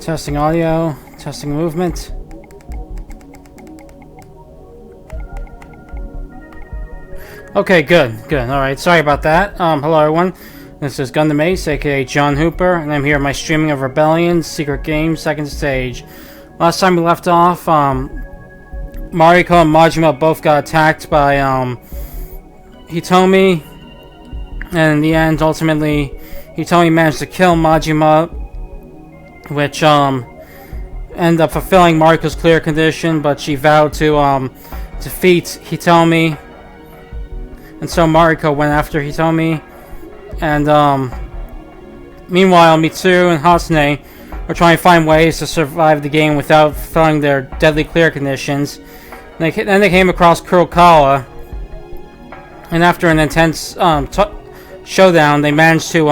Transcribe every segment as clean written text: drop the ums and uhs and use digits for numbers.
Testing audio, testing movement. Okay, good. Alright, sorry about that. Hello everyone. This is Gundam Ace, aka John Hooper, and I'm here at my streaming of Rebellion Secret Game second stage. Last time we left off, Mariko and Majima both got attacked by Hitomi, and in the end, ultimately, Hitomi managed to kill Majima, which ended up fulfilling Mariko's clear condition, but she vowed to defeat Hitomi, and so Mariko went after Hitomi, and meanwhile Mitsuru and Hatsune were trying to find ways to survive the game without fulfilling their deadly clear conditions. Then they came across Kurokawa, and after an intense showdown, they managed to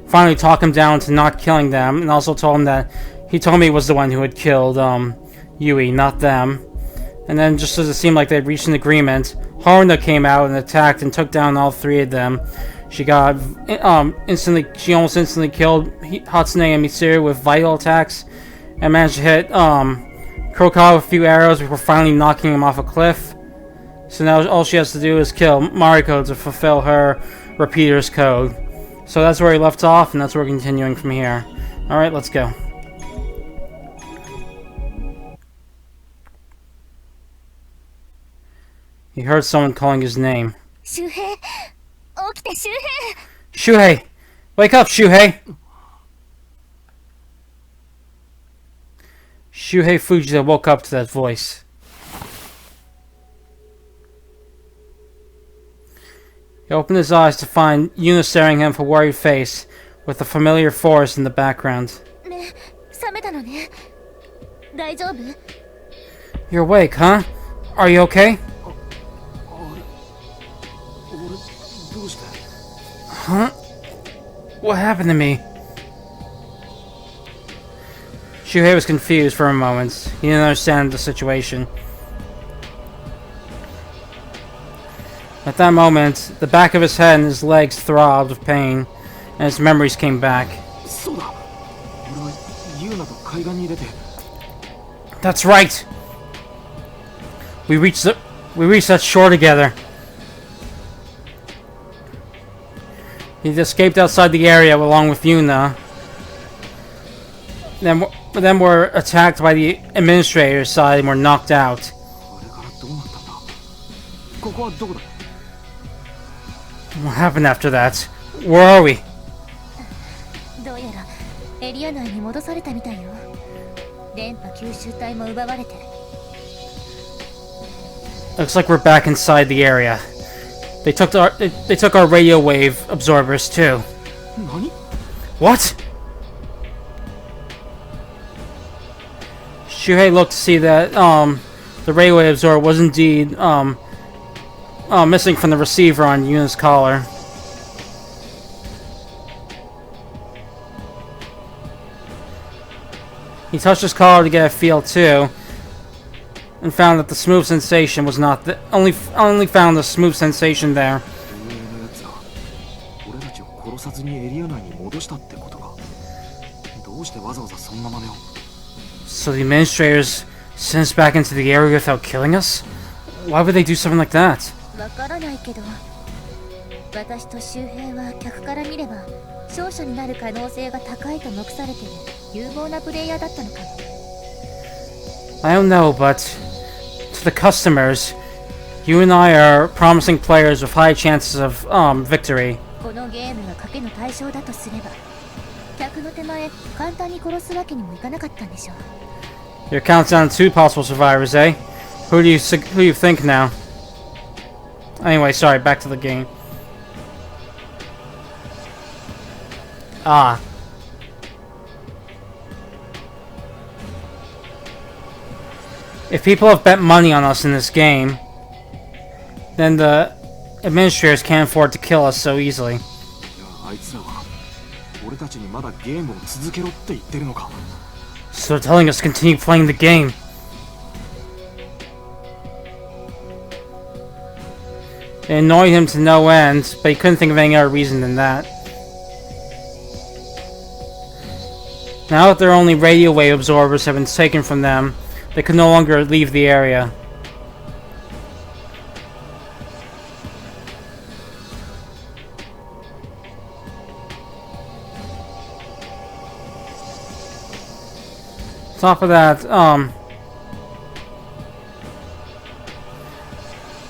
finally talk him down to not killing them, and also told him that Hitomi was the one who had killed Yui, not them. And then, just as it seemed like they'd reached an agreement, Haruna came out and attacked and took down all three of them. She almost instantly killed Hatsune and Mitsuru with vital attacks, and managed to hit Kurokawa with a few arrows before finally knocking him off a cliff. So now all she has to do is kill Mariko to fulfill her repeater's code. So that's where we left off, and that's where we're continuing from here. Alright, let's go. He heard someone calling his name. Shuhei! Okite, Shuhei! Shuhei! Wake up, Shuhei! Shuhei Fujita woke up to that voice. He opened his eyes to find Yuna staring at him with a worried face, with the familiar forest in the background. You're awake, huh? Are you okay? Huh? What happened to me? Shuhei was confused for a moment. He didn't understand the situation. At that moment, the back of his head and his legs throbbed with pain, and his memories came back. That's right! We reached that shore together. He escaped outside the area along with Yuna. Then were attacked by the administrator's side and were knocked out. What happened after that? Where are we? Looks like we're back inside the area. They took our radio wave absorbers too. What? Shuhei looked to see that the radio wave absorber was indeed missing from the receiver on Yuna's collar. He touched his collar to get a feel too, and found that the smooth sensation was not only found the smooth sensation there. So the administrators sent us back into the area without killing us? Why would they do something like that? I don't know, but to the customers, you and I are promising players with high chances of victory. Your counts down to 2 possible survivors, eh? Who do you think now? Anyway, sorry, back to the game. Ah. If people have bet money on us in this game, then the administrators can't afford to kill us so easily. So they're telling us to continue playing the game. It annoyed him to no end, but he couldn't think of any other reason than that. Now that their only radio wave absorbers have been taken from them, they can no longer leave the area. On top of that,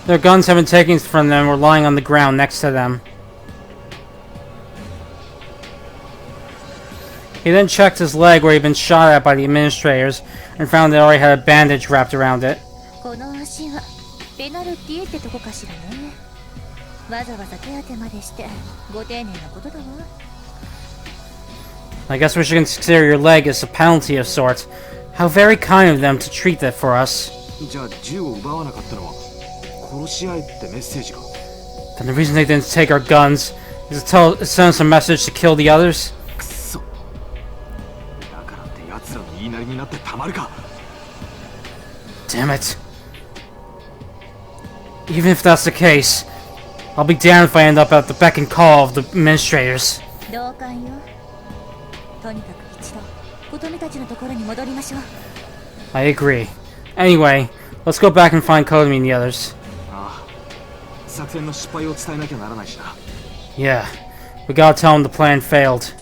their guns have been taken from them, were lying on the ground next to them. He then checked his leg where he'd been shot at by the administrators and found they already had a bandage wrapped around it. この足はペナルティーってとこかしらね。わざわざ手当てまでしてご丁寧なことだわ。I guess we should consider your leg as a penalty of sorts. How very kind of them to treat that for us. じゃあ銃を奪わなかったのは殺し合えってメッセージか。 Then the reason they didn't take our guns is to send us a message to kill the others? くそ。だからって奴らの言いなりになってたまるか。 Damn it. Even if that's the case, I'll be damned if I end up at the beck and call of the administrators. 同感よ。とにかく一度琴美たちのところに戻りましょう。 I agree. Anyway, let's go back and find Kodomi and the others. ああ。作戦の失敗を伝えなきゃならないしな。 Yeah, we gotta tell them the plan failed.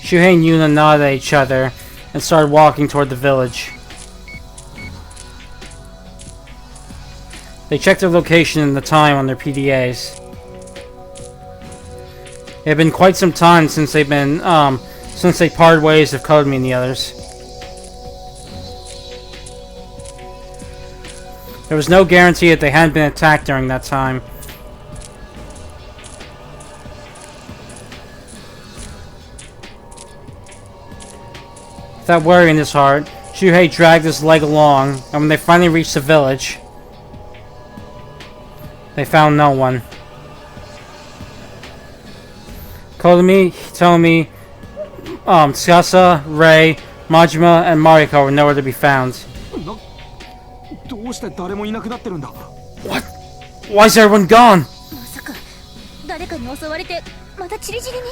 Shuhei and Yuna nodded at each other and started walking toward the village. They checked their location and the time on their PDAs. It had been quite some time since they parted ways with Kodomi and the others. There was no guarantee that they hadn't been attacked during that time. With that worry in his heart, Shuhei dragged his leg along, and when they finally reached the village, they found no one. Kodomi, Hitomi, Tsukasa, Rei, Majima, and Mariko were nowhere to be found. どうして誰もいなくなってるんだ。 What? Why is everyone gone? まさか誰かに襲われてまたチリチリに。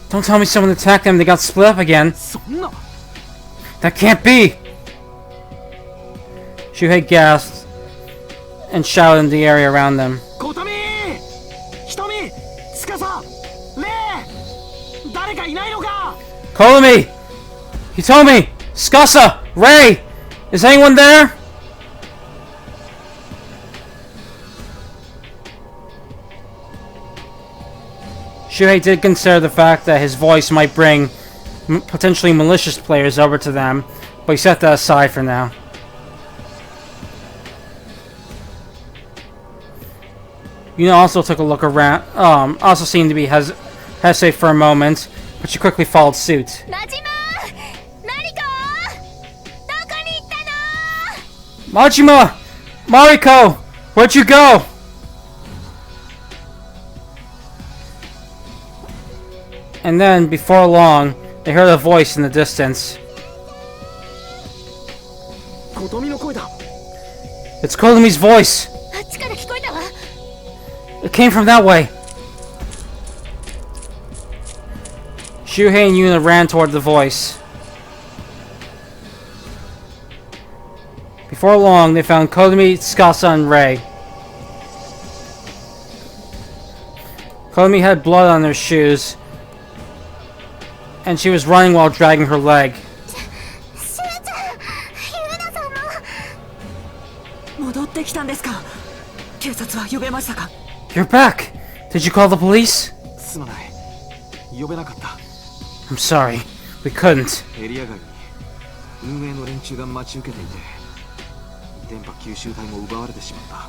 Don't tell me someone attacked them and they got split up again. そんな。 That can't be! Shuhei gasped and shouted in the area around them. 琴美、瞳、司、レイ、誰かいないのか。 Kodomi! Hitomi! Tsukasa! Rei! Is anyone there? Shuhei did consider the fact that his voice might bring potentially malicious players over to them, but he set that aside for now. Yuna also took a look around, also seemed to be hesitate for a moment, but she quickly followed suit. マジママリコどこに行ったの。 Majima! Mariko! Where'd you go? And then, before long, they heard a voice in the distance. 琴美の声だ。 It's Kodomi's voice! あっちから聞こえたわ。 It came from that way! Shuhei and Yuna ran toward the voice. Before long, they found Kodomi, Tsukasa, and Rei. Kodomi had blood on her shoes, and she was running while dragging her leg. しゅうちゃん、ゆうなさんも。戻ってきたんですか。警察は呼べましたか。 You're back! Did you call the police? すまない。呼べなかった。 I'm sorry. We couldn't. エリア外に運営の連中が待ち受けていて、電波吸収体も奪われてしまった。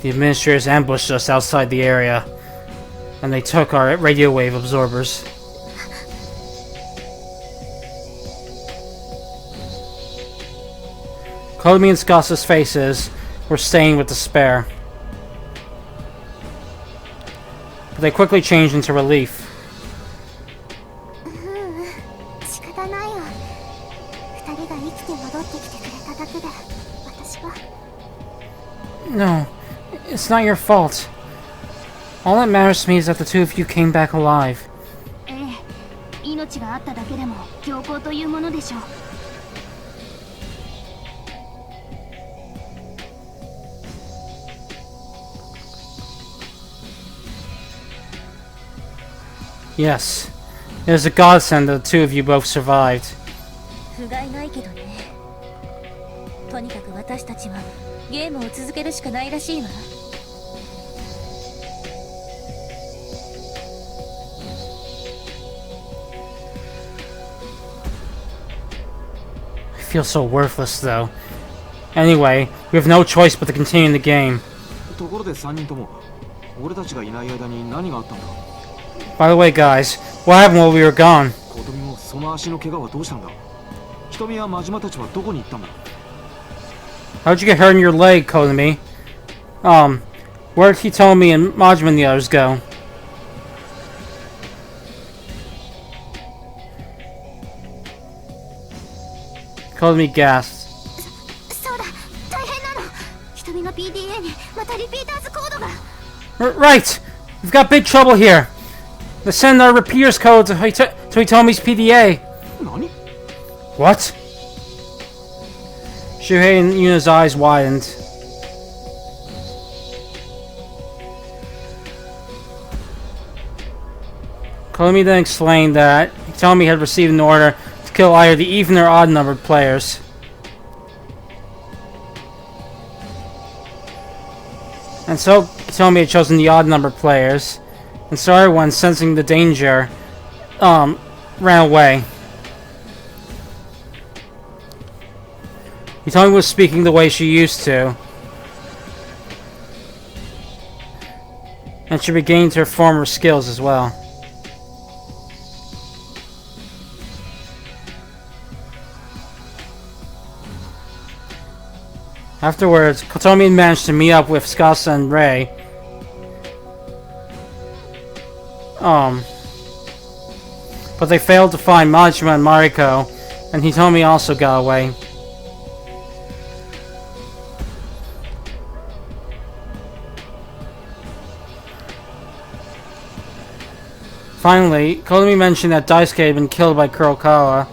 The administrators ambushed us outside the area, and they took our radio wave absorbers. Kodomi and Tsukasa's faces were stained with despair, but they quickly changed into relief. 仕方ないよ。二人が生きて戻ってきてくれただけで、私は。 No, it's not your fault. All that matters to me is that the two of you came back alive. ええ、命があっただけでも強行というものでしょう。Yes. It was a godsend that the two of you both survived. 不甲斐ないけどね。とにかく私たちはゲームを続けるしかないらしいわ。I feel so worthless, though. Anyway, we have no choice but to continue the game. ところで3人とも俺たちがいない間に何があったんだ。 By the way, guys, what happened while we were gone? 小富もその足の怪我はどうしたんだ。瞳や真島たちはどこに行ったんだ。 How'd you get hurt in your leg, Konomi? Where'd Hitomi and Majima and the others go? Konomi gasped. そうだ、大変なの。瞳の PDA にまたリピーターズコードが。Right! We've got big trouble here. Let's send our repeaters code to Hitomi's PDA. 何？ What? Shuhei and Yuna's eyes widened. Konomi then explained that Hitomi had received an order to kill either the even or odd numbered players. And so Hitomi had chosen the odd numbered players, and so everyone, sensing the danger, ran away. Hitomi was speaking the way she used to, and she regained her former skills as well. Afterwards, Kotomi managed to meet up with Tsukasa and Rei. But they failed to find Majima and Mariko, and Hitomi also got away. Finally, Kotomi mentioned that Daisuke had been killed by Kurokawa.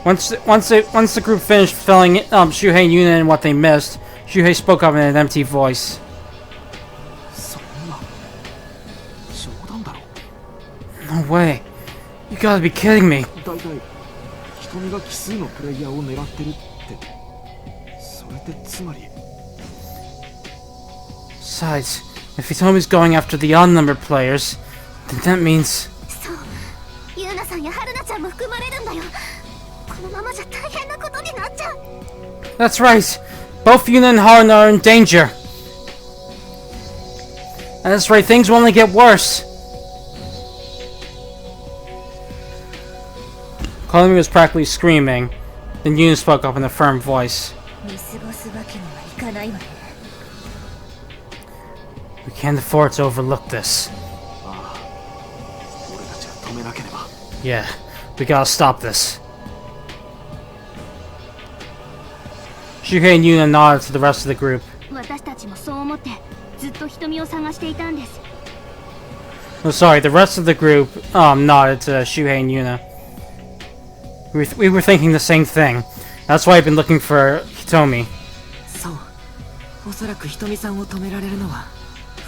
Once the group finished filling Shuhei and Yuna in what they missed, Shuhei spoke up in an empty voice. そんな冗談だろ。 No way. You gotta be kidding me. だいたい瞳が奇数のプレイヤーを狙ってるって、それってつまり。 Besides, if Hitomi's going after the odd-numbered players, then that means... そう、ユーナさんやハルナちゃんも含まれるんだよ。このままじゃ大変なことになっちゃう。 That's right. Both Yuna and Haruna are in danger. And that's right, things will only get worse. Konomi was practically screaming. Then Yuna spoke up in a firm voice. 見過ごすわけにはいかないわね。 We can't afford to overlook this. ああ、俺たちが止めなければ。 Yeah, we gotta stop this. Shuhei and Yuna nodded to the rest of the group. 私たちもそう思ってずっと瞳を探していたんです。 Oh, sorry, the rest of the group nodded to Shuhei and Yuna. We were thinking the same thing. That's why I've been looking for Hitomi. そう、おそらく瞳さんを止められるのは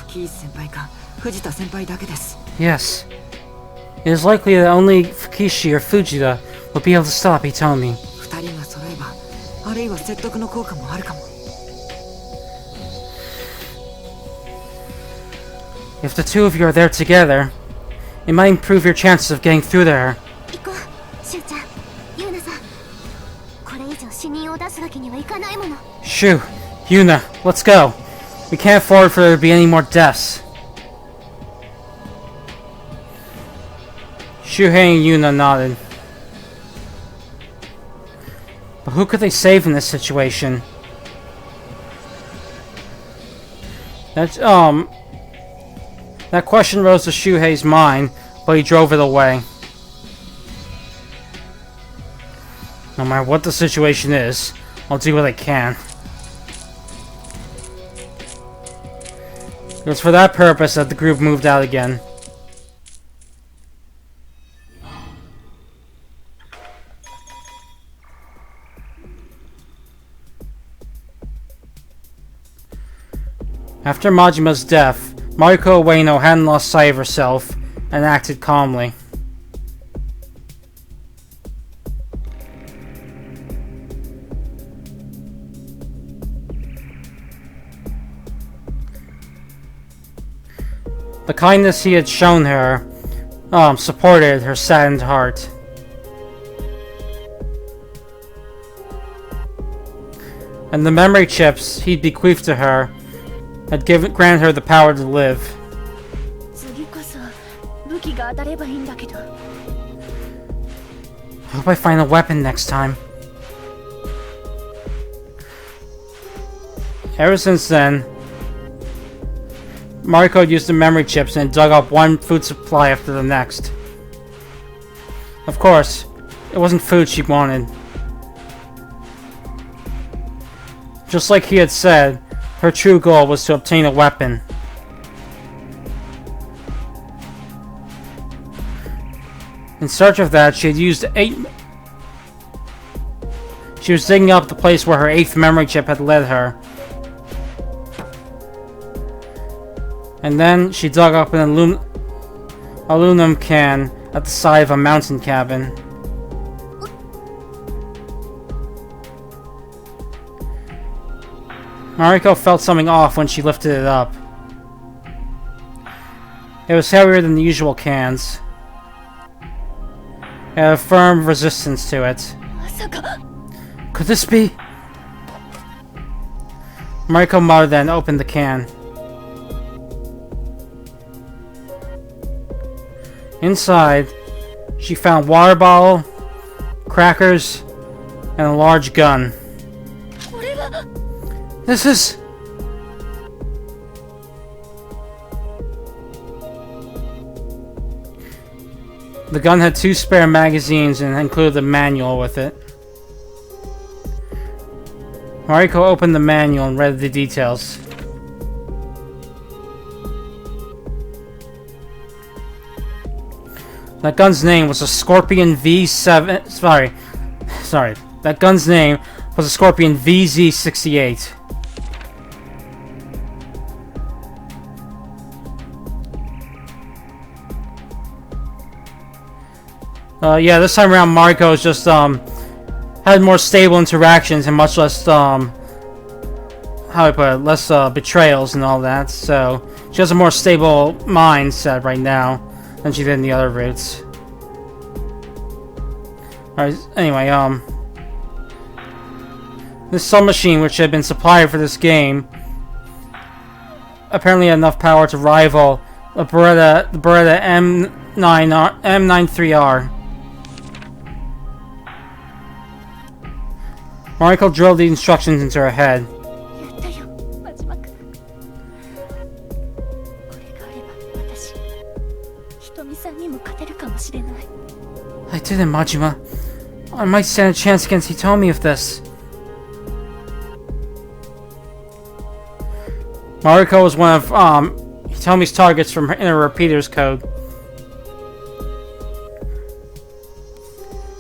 吹石先輩か藤田先輩だけです。 Yes. It is likely that only Fukishi or Fujita will be able to stop Hitomi. 二人が揃えば、あるいは説得の効果もあるかも。 If the two of you are there together, it might improve your chances of getting through there. 行こう、シュウちゃん、ユーナさん。これ以上死人を出すわけにはいかないもの。 Shoo, Yuna, let's go. We can't afford for there to be any more deaths. Shuhei and Yuna nodded. But who could they save in this situation? That question rose to Shuhei's mind, but he drove it away. No matter what the situation is, I'll do what I can. It was for that purpose that the group moved out again. After Majima's death, Mariko Ueno hadn't lost sight of herself and acted calmly. The kindness he had shown her supported her saddened heart. And the memory chips he'd bequeathed to her had granted her the power to live. 次こそ武器が当たればいいんだけど。 I hope I find a weapon next time. Ever since then, Mariko used the memory chips and dug up one food supply after the next. Of course, it wasn't food she wanted. Just like he had said, her true goal was to obtain a weapon. In search of that, she was digging up the place where her 8th memory chip had led her. And then she dug up an aluminum can at the side of a mountain cabin. Mariko felt something off when she lifted it up. It was heavier than the usual cans. It had a firm resistance to it. まさか。 Could this be? Mariko muttered then opened the can. Inside, she found water bottle, crackers, and a large gun. これは。 This is... The gun had 2 spare magazines and included a manual with it. Mariko opened the manual and read the details. That gun's name was a Scorpion V7... Sorry. That gun's name was a Scorpion VZ68. Yeah, this time around Mariko's just, had more stable interactions and much less, how do I put it, less, betrayals and all that, so she has a more stable mindset right now than she did in the other routes. Alright, anyway, this submachine, which had been supplied for this game, apparently had enough power to rival the Beretta M93R. Mariko drilled the instructions into her head. やったよ、マジマク。これがあれば私、ひとみさんにも勝てるかもしれない。I did it, Majima. I might stand a chance against Hitomi with this. Mariko was one of Hitomi's targets from in her repeater's code.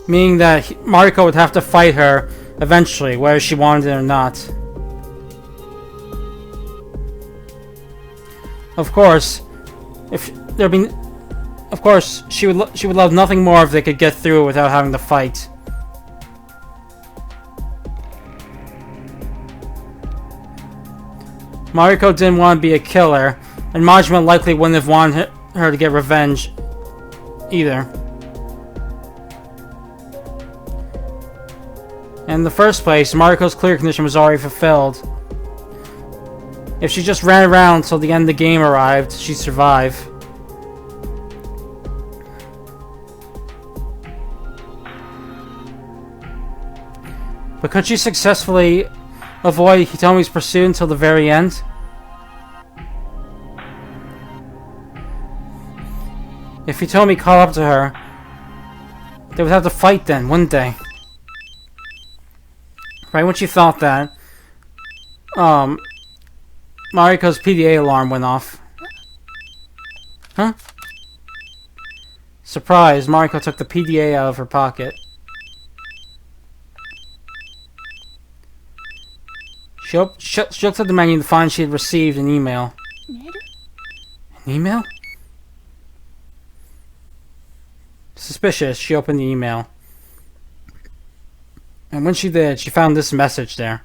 Meaning that Mariko would have to fight her eventually, whether she wanted it or not. Of course, she would love nothing more if they could get through without having to fight. Mariko didn't want to be a killer, and Majima likely wouldn't have wanted her to get revenge either. In the first place, Mariko's clear condition was already fulfilled. If she just ran around until the end of the game arrived, she'd survive. But could she successfully avoid Hitomi's pursuit until the very end? If Hitomi caught up to her, they would have to fight then, wouldn't they? Right when she thought that, Mariko's PDA alarm went off. Huh? Surprised, Mariko took the PDA out of her pocket. She looked at the menu to find she had received an email. メール An email? Suspicious, she opened the email. And when she did, she found this message there.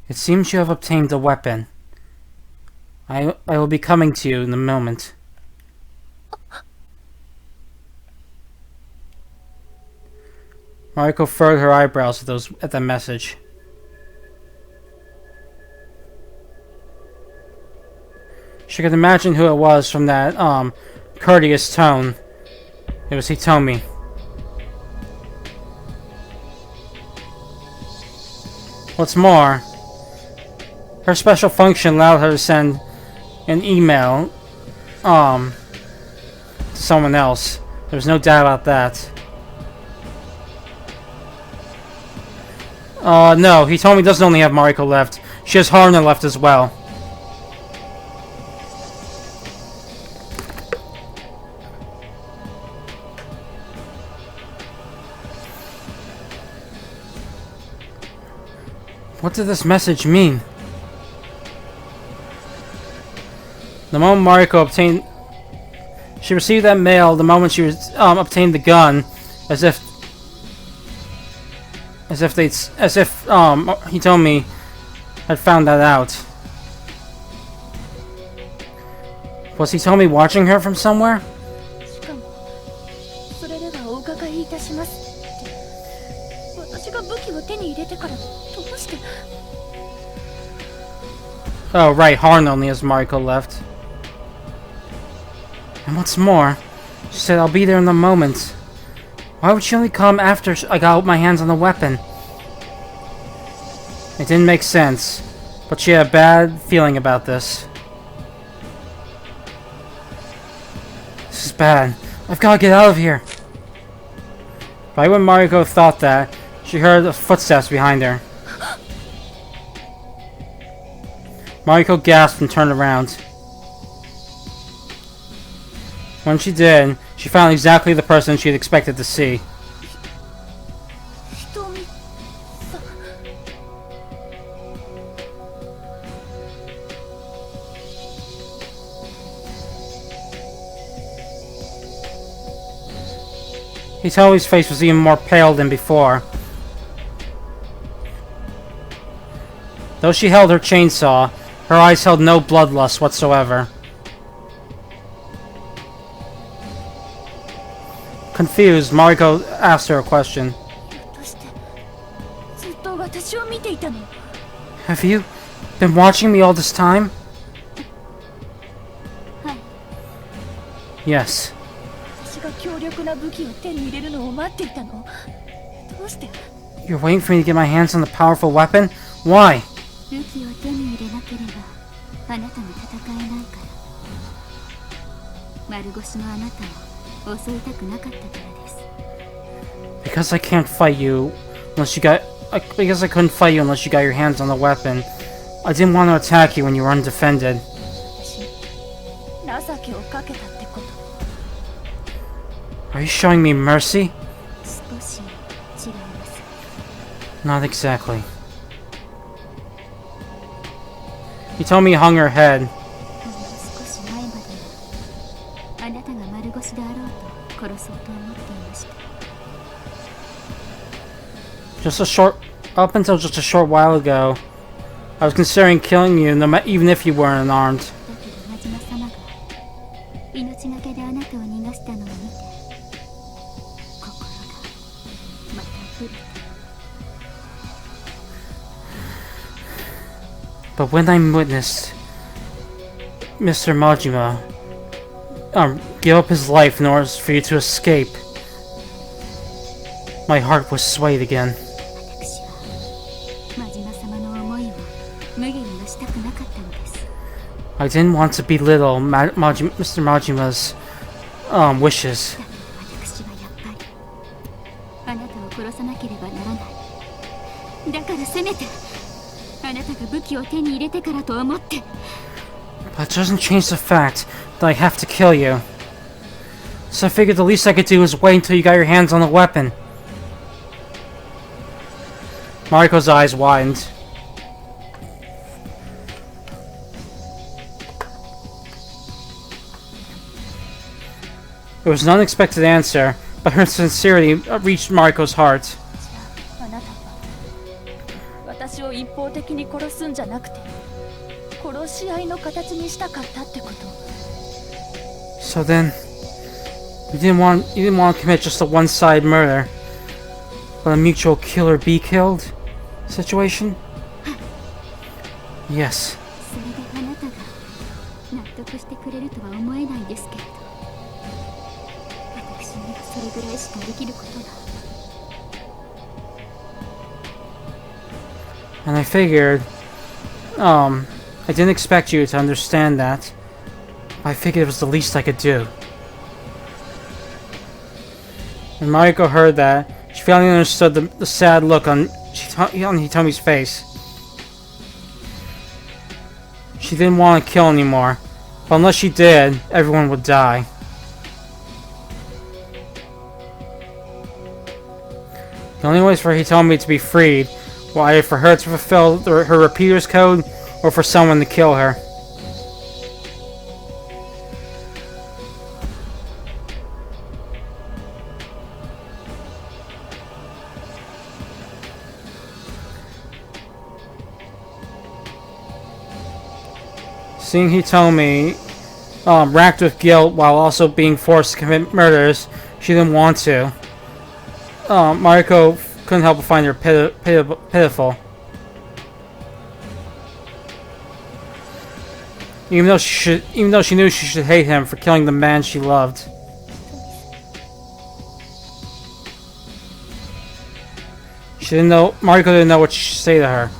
It seems you have obtained a weapon. I will be coming to you in a moment. Mariko furrowed her eyebrows at the message. She could imagine who it was from that courteous tone. It was Hitomi. What's more, her special function allowed her to send an email to someone else. There's no doubt about that. No, Hitomi doesn't only have Mariko left. She has Haruna left as well. What did this message mean? The moment Mariko obtained... She received that mail the moment she obtained the gun, as if Hitomi had found that out. Was Hitomi watching her from somewhere? しかもそれではお伺いいたしますって私が武器を手に入れてからどうして Oh, right, Haruna only has Mariko left. And what's more, she said I'll be there in a moment. Why would she only come after I got my hands on the weapon? It didn't make sense, but she had a bad feeling about this. This is bad. I've got to get out of here. Right when Mariko thought that, she heard the footsteps behind her. Mariko gasped and turned around. When she did, she found exactly the person she had expected to see. 瞳さん Hitomi's face was even more pale than before. Though she held her chainsaw, her eyes held no bloodlust whatsoever. Confused, Mariko asked her a question. ひょっとしてずっと私を見ていたの Have you been watching me all this time? はい Yes. 私が強力な武器を手に入れるのを待っていたのどうして You're waiting for me to get my hands on the powerful weapon? Why? 武器を手に入れなければあなたに戦えないから丸腰のあなたを襲いたくなかったからです Because I can't fight you unless you got... Because I couldn't fight you unless you got your hands on the weapon. I didn't want to attack you when you were undefended. 私情けをかけたってこと Are you showing me mercy? 少し違います Not exactly. Hitomi hung her head. ほんの少し前まではあなたが丸腰であろうと殺そうと思っていました Up until just a short while ago, I was considering killing you, even if you weren't unarmed. だけど真島様が命がけであなたを逃がしたのを見て心がまた震えた But when I witnessed Mr. Majima give up his life in order for you to escape, my heart was swayed again. 私は真島様の思いを無限にはしたくなかったのです I didn't want to belittle Mr. Majima's wishes. だから私はやっぱりあなたを殺さなければならないだからせめてあなたが武器を手に入れてからと思って But it doesn't change the fact that I have to kill you. So I figured the least I could do was wait until you got your hands on the weapon. Mariko's eyes widened. It was an unexpected answer, but her sincerity reached Mariko's heart. じゃああなたは私を一方的に殺すんじゃなくて殺し合いの形にしたかったってこと？ So then, you didn't want to commit just a one-sided murder, but a mutual kill or be killed situation? Yes. それであなたが納得してくれるとは思えないですけれど、私にはそれぐらいしかできることが。 And I figured, I didn't expect you to understand that. I figured it was the least I could do. When Mariko heard that, she finally understood the sad look on Hitomi's face. She didn't want to kill anymore, but unless she did, everyone would die. The only ways for Hitomi to be freed were either for her to fulfill her repeater's code or for someone to kill her. Seeing Hitomi racked with guilt while also being forced to commit murders she didn't want to, Mariko couldn't help but find her pitiful. Even though she knew she should hate him for killing the man she loved. Mariko didn't know what she should say to her.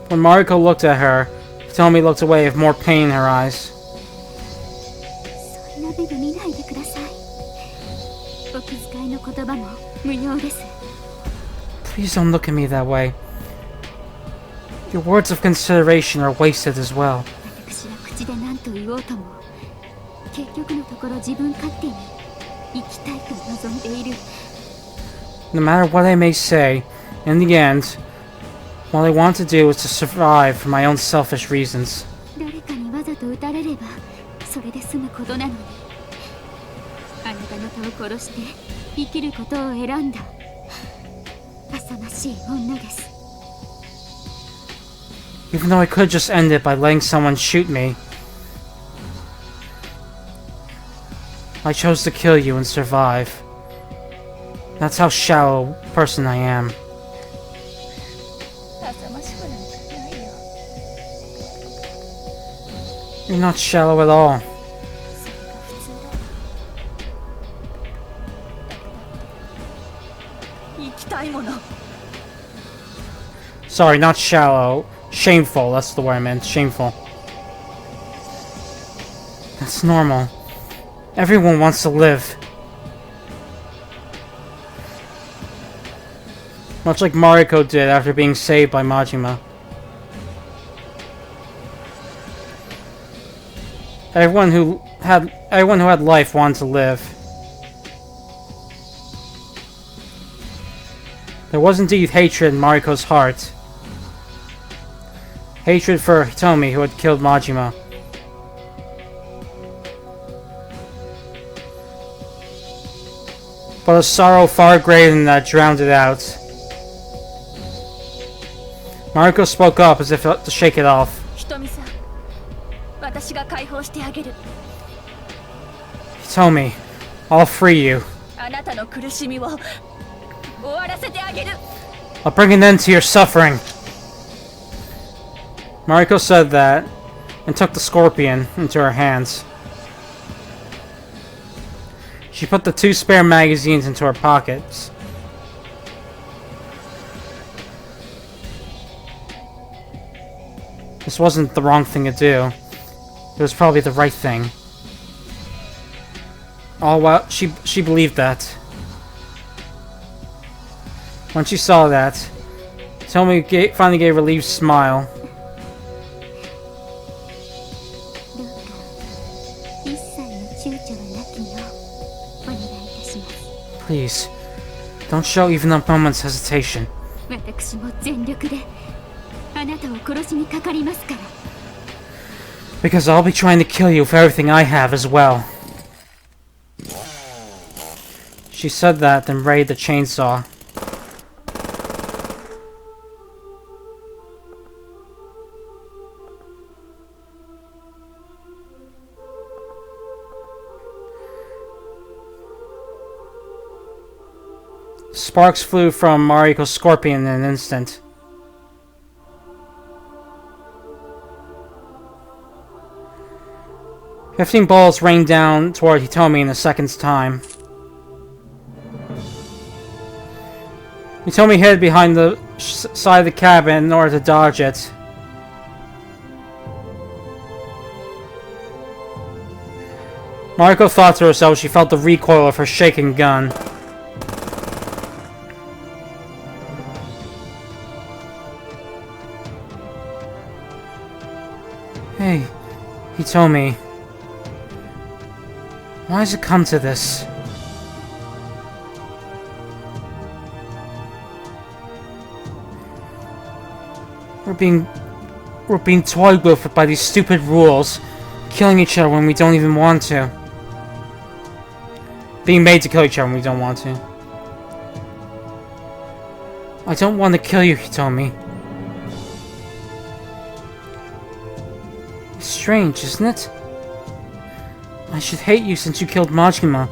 When Mariko looked at her, Hitomi looked away with more pain in her eyes. そんな目で見ないでください。お気遣いの言葉も無用です。 Please don't look at me that way. Your words of consideration are wasted as well. 私が口で何と言おうとも、結局のところ自分勝手に生きたいと望んでいる。 No matter what I may say, in the end, all I want to do is to survive for my own selfish reasons. 誰かにわざと撃たれればそれで済むことなのに、あなた方を殺して生きることを選んだ浅ましい女です。 Even though I could just end it by letting someone shoot me, I chose to kill you and survive. That's how shallow a person I am. 浅ましくなんかないよ。 You're not shallow at all. それが普通だ。生きたいもの。 Sorry, not shallow. Shameful, that's the word I meant. Shameful. That's normal. Everyone wants to live. Much like Mariko did after being saved by Majima. Everyone who had life wanted to live. There was indeed hatred in Mariko's heart. Hatred for Hitomi, who had killed Majima. But a sorrow far greater than that drowned it out. Mariko spoke up as if to shake it off. ひとみさん、私が解放してあげる。 Hitomi, I'll free you. あなたの苦しみを終わらせてあげる。 I'll bring an end to your suffering. Mariko said that and took the scorpion into her hands. She put the 2 spare magazines into her pockets. This wasn't the wrong thing to do. It was probably the right thing. All while she believed that. When she saw that, Hitomi finally gave a relieved smile. どうか一切の躊躇はなきようお願いいたします。Please, don't show even a moment's hesitation. 私も全力であなたを殺しにかかりますから。 Because I'll be trying to kill you with everything I have as well. She said that, then raided the chainsaw. Sparks flew from Mariko's scorpion in an instant. "15 bullets rained down toward Hitomi in a second's time. Hitomi hid behind the side of the cabin in order to dodge it. Mariko thought to herself she felt the recoil of her shaking gun. Hey, Hitomi. Why has it come to this? We're being toyed with by these stupid rules, killing each other when we don't even want to. Being made to kill each other when we don't want to. I don't want to kill you, Hitomi. It's strange, isn't it? I should hate you since you killed Majima.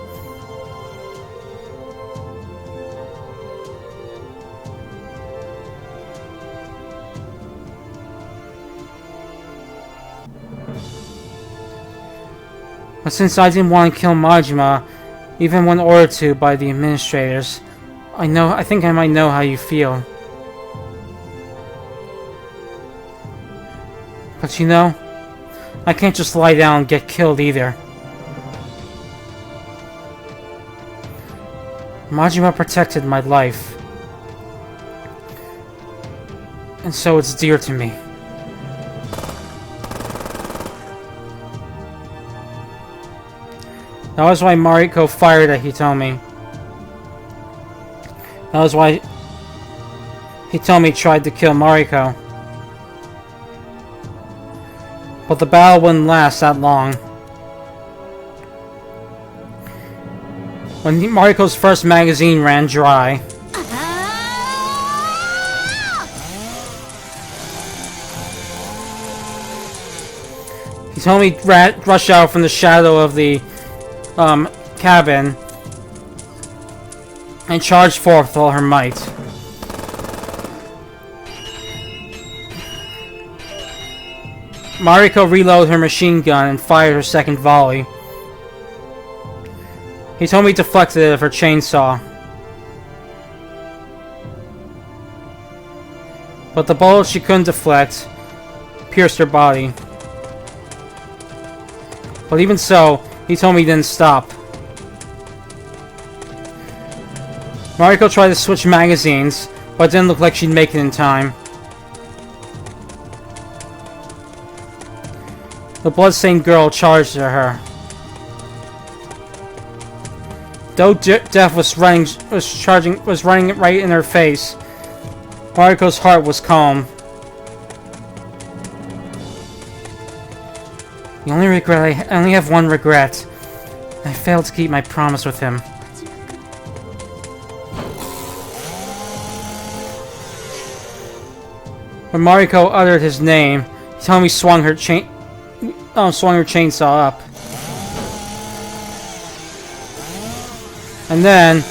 But since I didn't want to kill Majima, even when ordered to by the administrators, I think I might know how you feel. But you know, I can't just lie down and get killed either. Majima protected my life, and so it's dear to me. That was why Mariko fired at Hitomi. That was why Hitomi tried to kill Mariko. But the battle wouldn't last that long. When Mariko's first magazine ran dry, Hitomi rushed out from the shadow of the cabin and charged forth with all her might. Mariko reloaded her machine gun and fired her second volley. Hitomi deflected it with her chainsaw. But the bullet she couldn't deflect pierced her body. But even so, Hitomi didn't stop. Mariko tried to switch magazines, but it didn't look like she'd make it in time. The bloodstained girl charged at her. Though death was running right in her face, Mariko's heart was calm. I only have one regret. I failed to keep my promise with him. When Mariko uttered his name, Hitomi swung her chainsaw up. And then,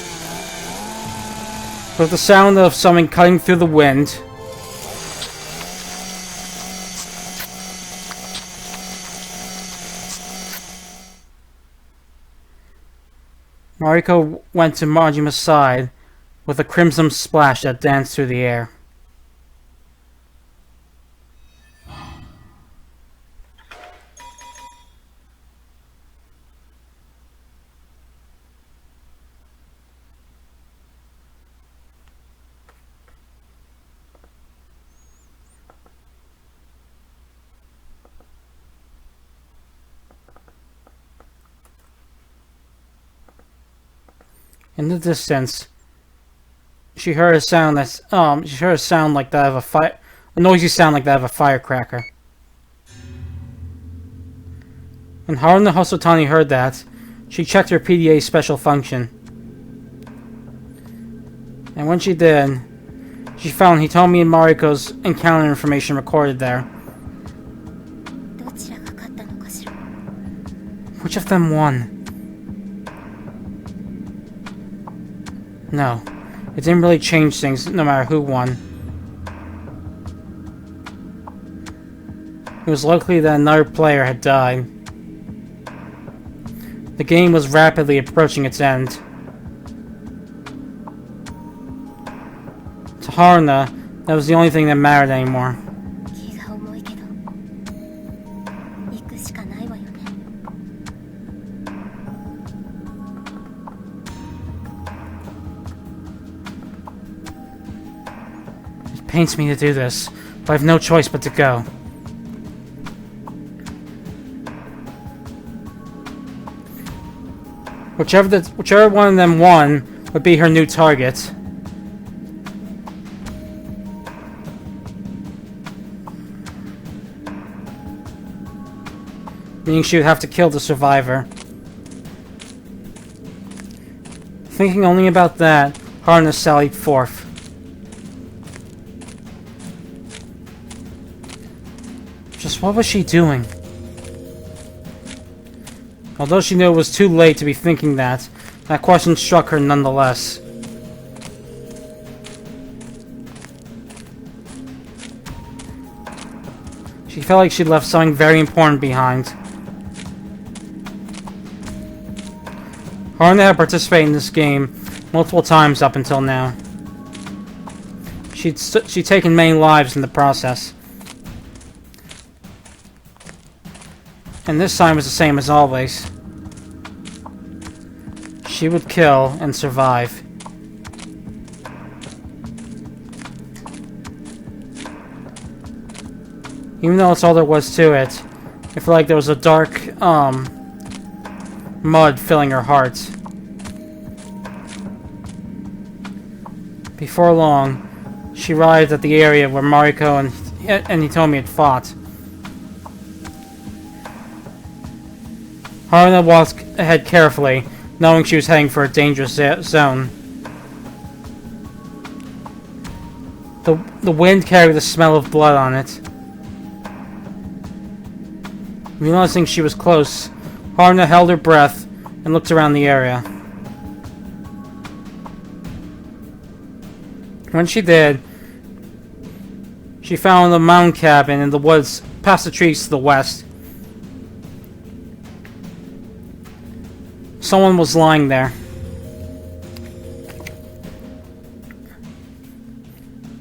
with the sound of something cutting through the wind, Mariko went to Majima's side with a crimson splash that danced through the air. In the distance, she heard a sound like that of a noisy sound like that of a firecracker. When Haruna Hosotani heard that, she checked her PDA special function. And when she did, she found Hitomi and Mariko's encounter information recorded there. どちらが勝ったのかしら。 Which of them won? No, it didn't really change things no matter who won. It was likely that another player had died. The game was rapidly approaching its end. To Haruna, that was the only thing that mattered anymore. 気が重いけど、行くしかないわよね。 It pains me to do this, but I have no choice but to go. Whichever one of them won would be her new target. Meaning she would have to kill the survivor. Thinking only about that, Haruna sallied forth. Just what was she doing? Although she knew it was too late to be thinking that question struck her nonetheless. She felt like she'd left something very important behind. Haruna had participated in this game multiple times up until now. She'd taken many lives in the process. And this time was the same as always. She would kill and survive. Even though it's all there was to it, I feel like there was a dark, mud filling her heart. Before long, she arrived at the area where Mariko and Hitomi had fought. Haruna walked ahead carefully, knowing she was heading for a dangerous zone. The wind carried the smell of blood on it. Realizing she was close, Haruna held her breath and looked around the area. When she did, she found a mountain cabin in the woods past the trees to the west. Someone was lying there.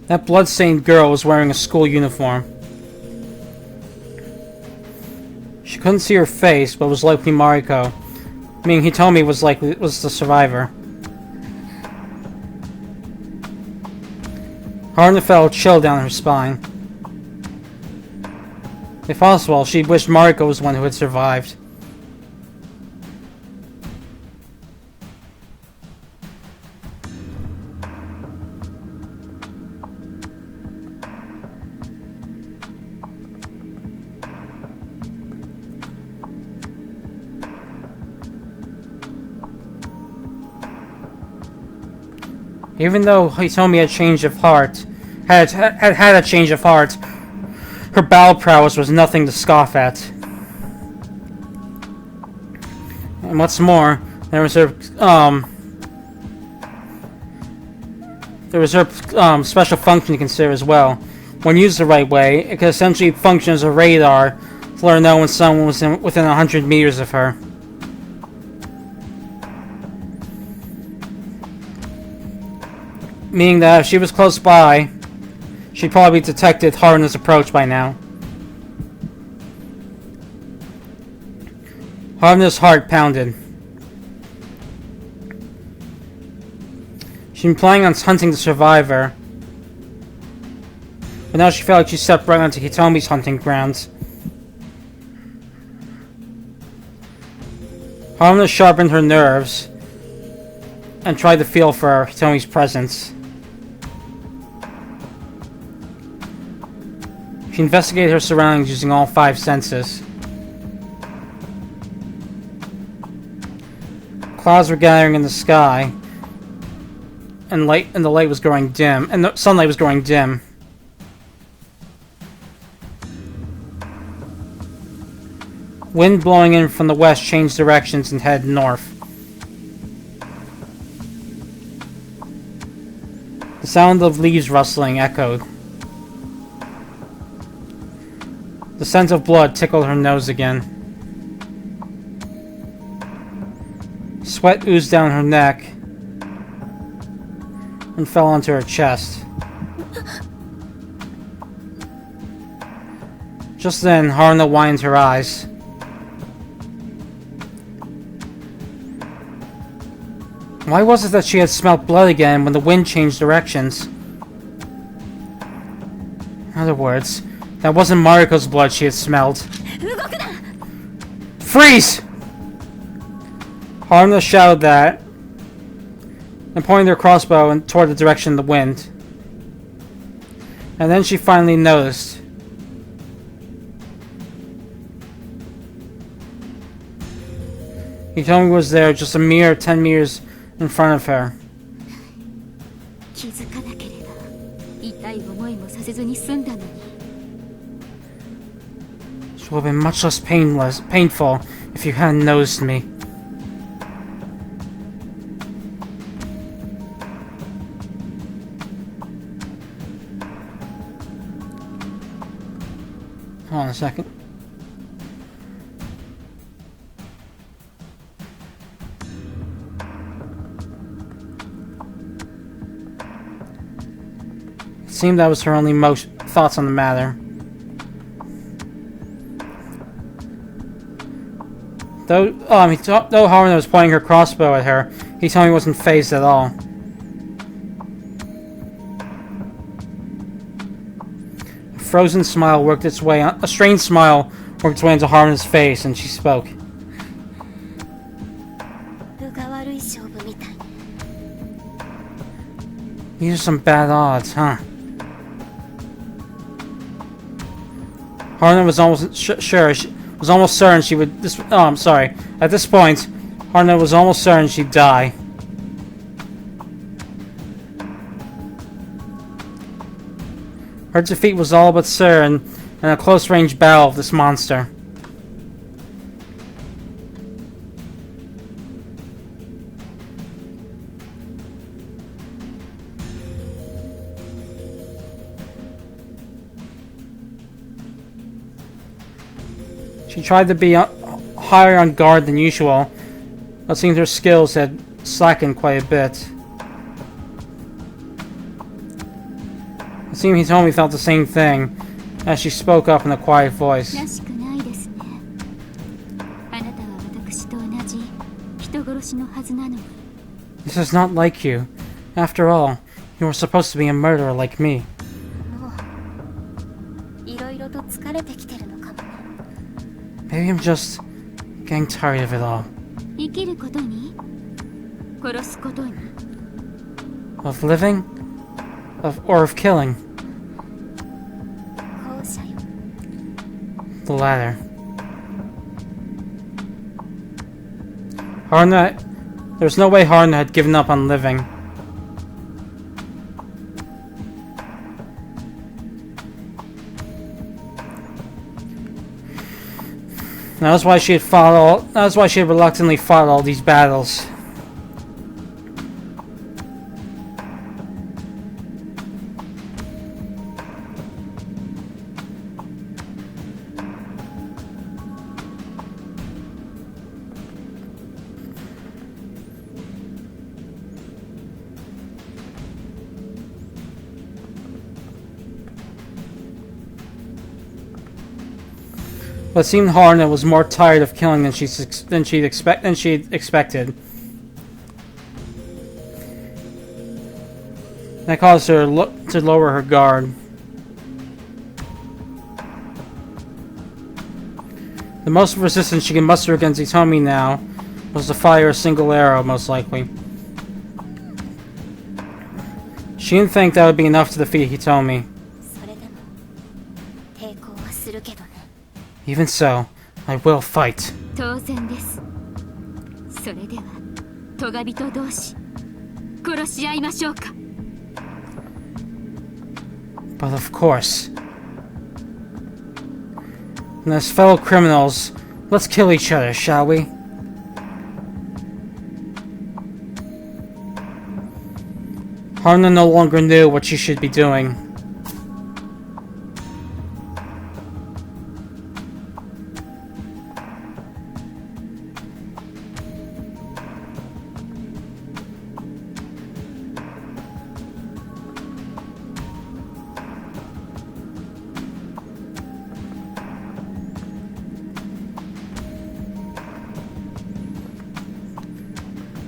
That blood-stained girl was wearing a school uniform. She couldn't see her face, but was likely Mariko, meaning Hitomi was the survivor. Haruna felt a chill down her spine. If possible, she wished Mariko was the one who had survived. Even though Hitomi had a change of heart, her battle prowess was nothing to scoff at. And what's more, there was her special function to consider as well. When used the right way, it could essentially function as a radar to let her know when someone was within 100 meters of her. Meaning that if she was close by, she'd probably detected Haruna's approach by now. Haruna's heart pounded. She'd been planning on hunting the survivor, but now she felt like she stepped right onto Hitomi's hunting grounds. Haruna sharpened her nerves and tried to feel for Hitomi's presence. She investigated her surroundings using all 5 senses. Clouds were gathering in the sky, and the light was growing dim, and the sunlight was growing dim. Wind blowing in from the west changed directions and headed north. The sound of leaves rustling echoed. The scent of blood tickled her nose again. Sweat oozed down her neck and fell onto her chest. Just then, Haruna widened her eyes. Why was it that she had smelt blood again when the wind changed directions? In other words, that wasn't Mariko's blood she had smelled. Freeze! Haruna shouted that and pointed her crossbow toward the direction of the wind. And then she finally noticed. Hitomi was there just a mere 10 meters in front of her. 気づかなければ痛い思いもさせずに済んだのに。 It would have been much less painful if you hadn't noticed me. Hold on a second. It seemed that was her only thoughts on the matter. Though Haruna was pointing her crossbow at her, Hitomi wasn't fazed at all. A frozen smile worked its way a strange smile worked its way into Haruna's face, and she spoke. These are some bad odds, huh? Haruna was almost was almost certain she would. At this point, Haruna was almost certain she'd die. Her defeat was all but certain in a close-range battle of this monster. She tried to be higher on guard than usual, but it seemed her skills had slackened quite a bit. It seemed Hitomi felt the same thing, as she spoke up in a quiet voice. This is not like you. After all, you were supposed to be a murderer like me. Maybe I'm just getting tired of it all. Of living? Or of killing? The latter. There's no way Haruna had given up on living. That's why she had reluctantly fought all these battles. But it seemed Haruna was more tired of killing than she'd expected. That caused her to lower her guard. The most resistance she could muster against Hitomi now was to fire a single arrow, most likely. She didn't think that would be enough to defeat Hitomi. それでも抵抗はするけどね。 Even so, I will fight. 当然です。それではトガ人同士殺し合いましょうか。 But of course. And as fellow criminals, let's kill each other, shall we? Haruna no longer knew what she should be doing.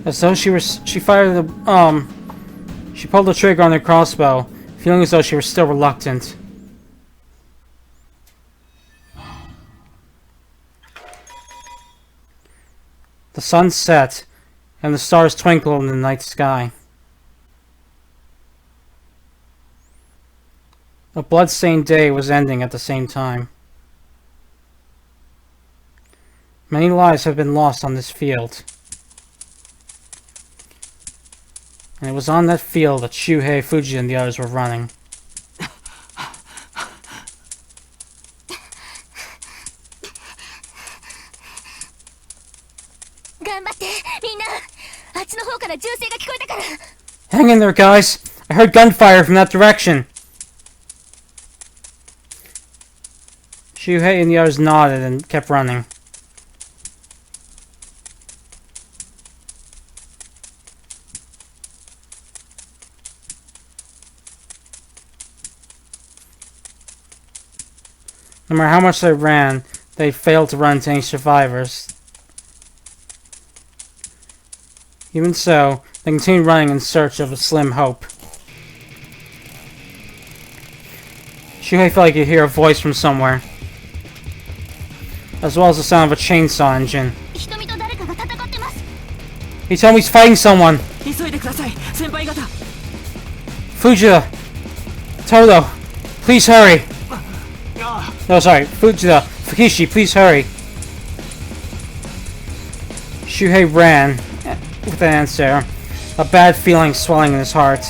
As though she pulled the trigger on her crossbow, feeling as though she was still reluctant. The sun set, and the stars twinkled in the night sky. A blood-stained day was ending at the same time. Many lives have been lost on this field. And it was on that field that Shuhei, Fuji, and the others were running. Hang in there, guys! I heard gunfire from that direction! Shuhei and the others nodded and kept running. No matter how much they ran, they failed to run into any survivors. Even so, they continued running in search of a slim hope. Shuhei felt like he could hear a voice from somewhere, as well as the sound of a chainsaw engine. He told me he's fighting someone! Fujita! Todo! Please hurry! No, sorry, Fujita! Fukishi, please hurry! Shuhei ran with an answer, a bad feeling swelling in his heart.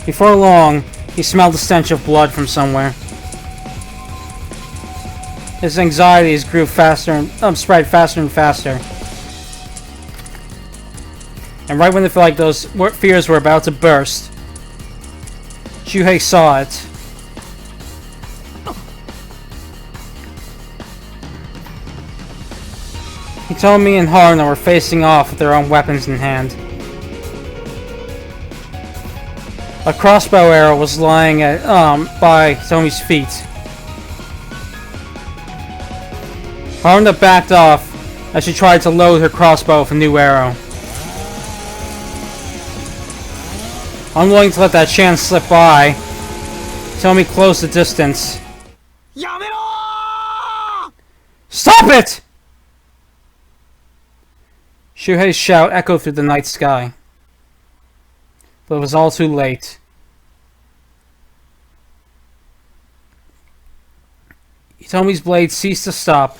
Before long, he smelled the stench of blood from somewhere. His anxieties grew faster and spread faster and faster. And right when it felt like those fears were about to burst, Shuhei saw it. Hitomi and Haruna were facing off with their own weapons in hand. A crossbow arrow was lying at by Hitomi's feet. Haruna backed off as she tried to load her crossbow with a new arrow. Unwilling to let that chance slip by, Hitomi closed the distance. Stop it! Shuhei's shout echoed through the night sky. But it was all too late. Hitomi's blade ceased to stop.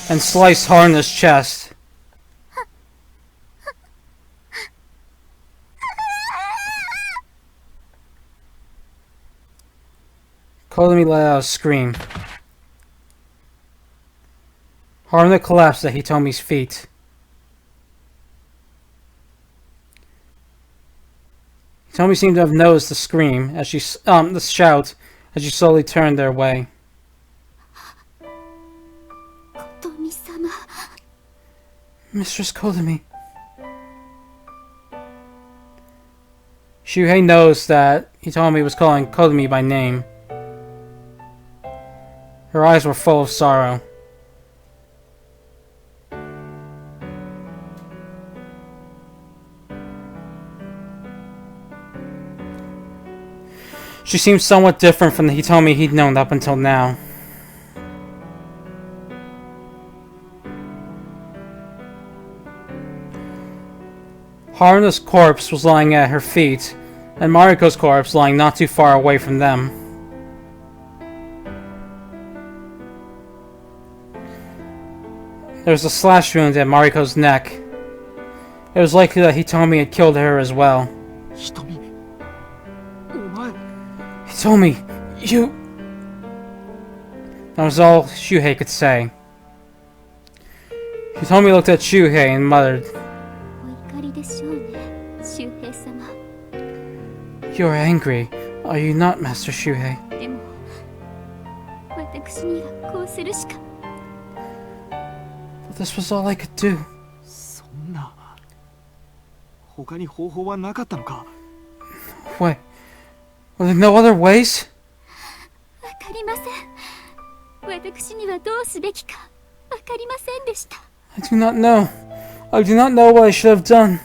And sliced Haruna's chest. Kotomi let out a scream. Haruna collapsed at Hitomi's feet. Hitomi seemed to have noticed the scream as the shout as she slowly turned their way. Kotomi-sama. Mistress Kotomi. Shuhei knows that Hitomi was calling Kotomi by name. Her eyes were full of sorrow. She seemed somewhat different from the Hitomi he'd known up until now. Haruna's corpse was lying at her feet, and Mariko's corpse lying not too far away from them. There was a slash wound at Mariko's neck. It was likely that Hitomi had killed her as well. 瞳お前 Hitomi, you... That was all Shuhei could say. Hitomi looked at Shuhei and muttered, お怒りでしょうね、周平様。 "You're angry, are you not, Master Shuhei?" でも私にはこうするしか。 But this was all I could do. そんな他に方法はなかったのか Wait, were there no other ways? わかりません。私にはどうすべきかわかりませんでした。 I do not know. I do not know what I should have done.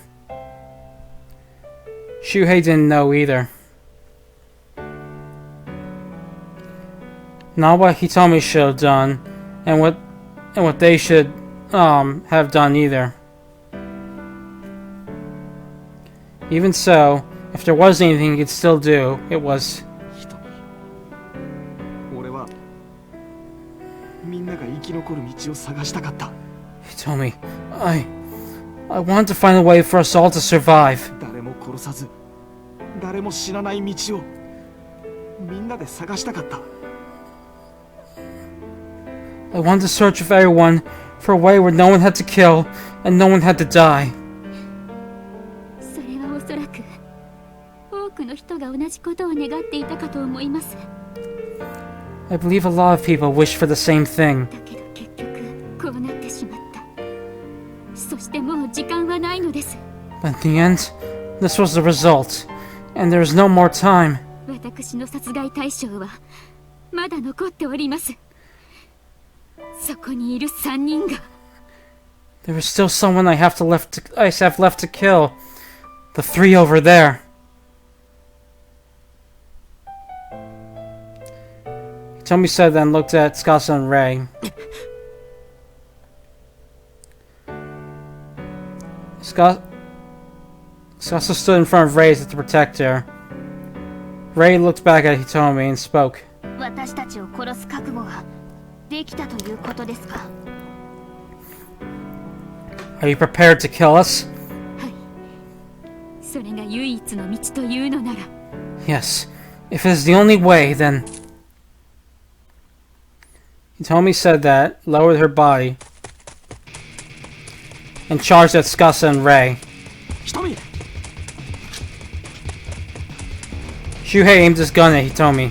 Shuhei didn't know either. Not what Hitomi should have done, and what they should have done either. Even so, if there was anything he could still do, it was 瞳俺はみんなが生き残る道を探したかった Hitomi. I want to find a way for us all to survive. 誰も殺さず誰も死なない道をみんなで探したかった I want to search with everyone for a way where no one had to kill and no one had to die. それはおそらく多くの人が同じことを願っていたかと思います。 I believe a lot of people wish for the same thing. だけど結局こうなってしまった。そしてもう時間はないのです。 But in the end, this was the result, and there is no more time. 私の殺害対象はまだ残っております。そこにいる3人が。 There is still someone I have left to kill. The 3 over there. Hitomi said, then looked at Tsukasa and Rei. Tsukasa stood in front of Rei as to protect her. Rei looked back at Hitomi and spoke. 私たちを殺す覚悟はできたということですか。 Are you prepared to kill us? はい。それが唯一の道というのなら。 Yes. If it is the only way, then... Hitomi said that, lowered her body, and charged at Tsukasa and Rei. 瞳 Shuhei aimed his gun at Hitomi.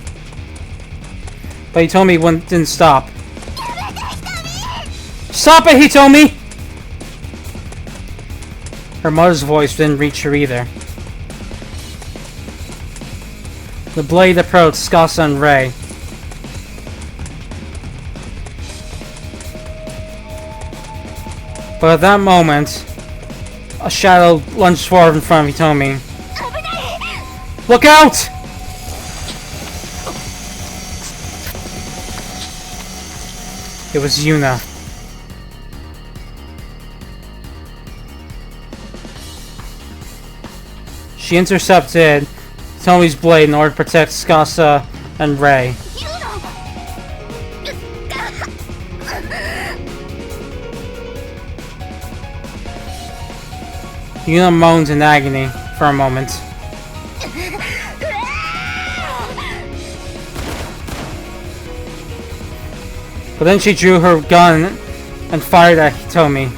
But Hitomi didn't stop. Stop it, Hitomi! Her mother's voice didn't reach her either. The blade approached Tsukasa and Rei. But at that moment, a shadow lunged forward in front of Hitomi. Look out! It was Yuna. She intercepted Hitomi's blade in order to protect Tsukasa and Rei. Yuna moaned in agony for a moment. But then she drew her gun and fired at Hitomi.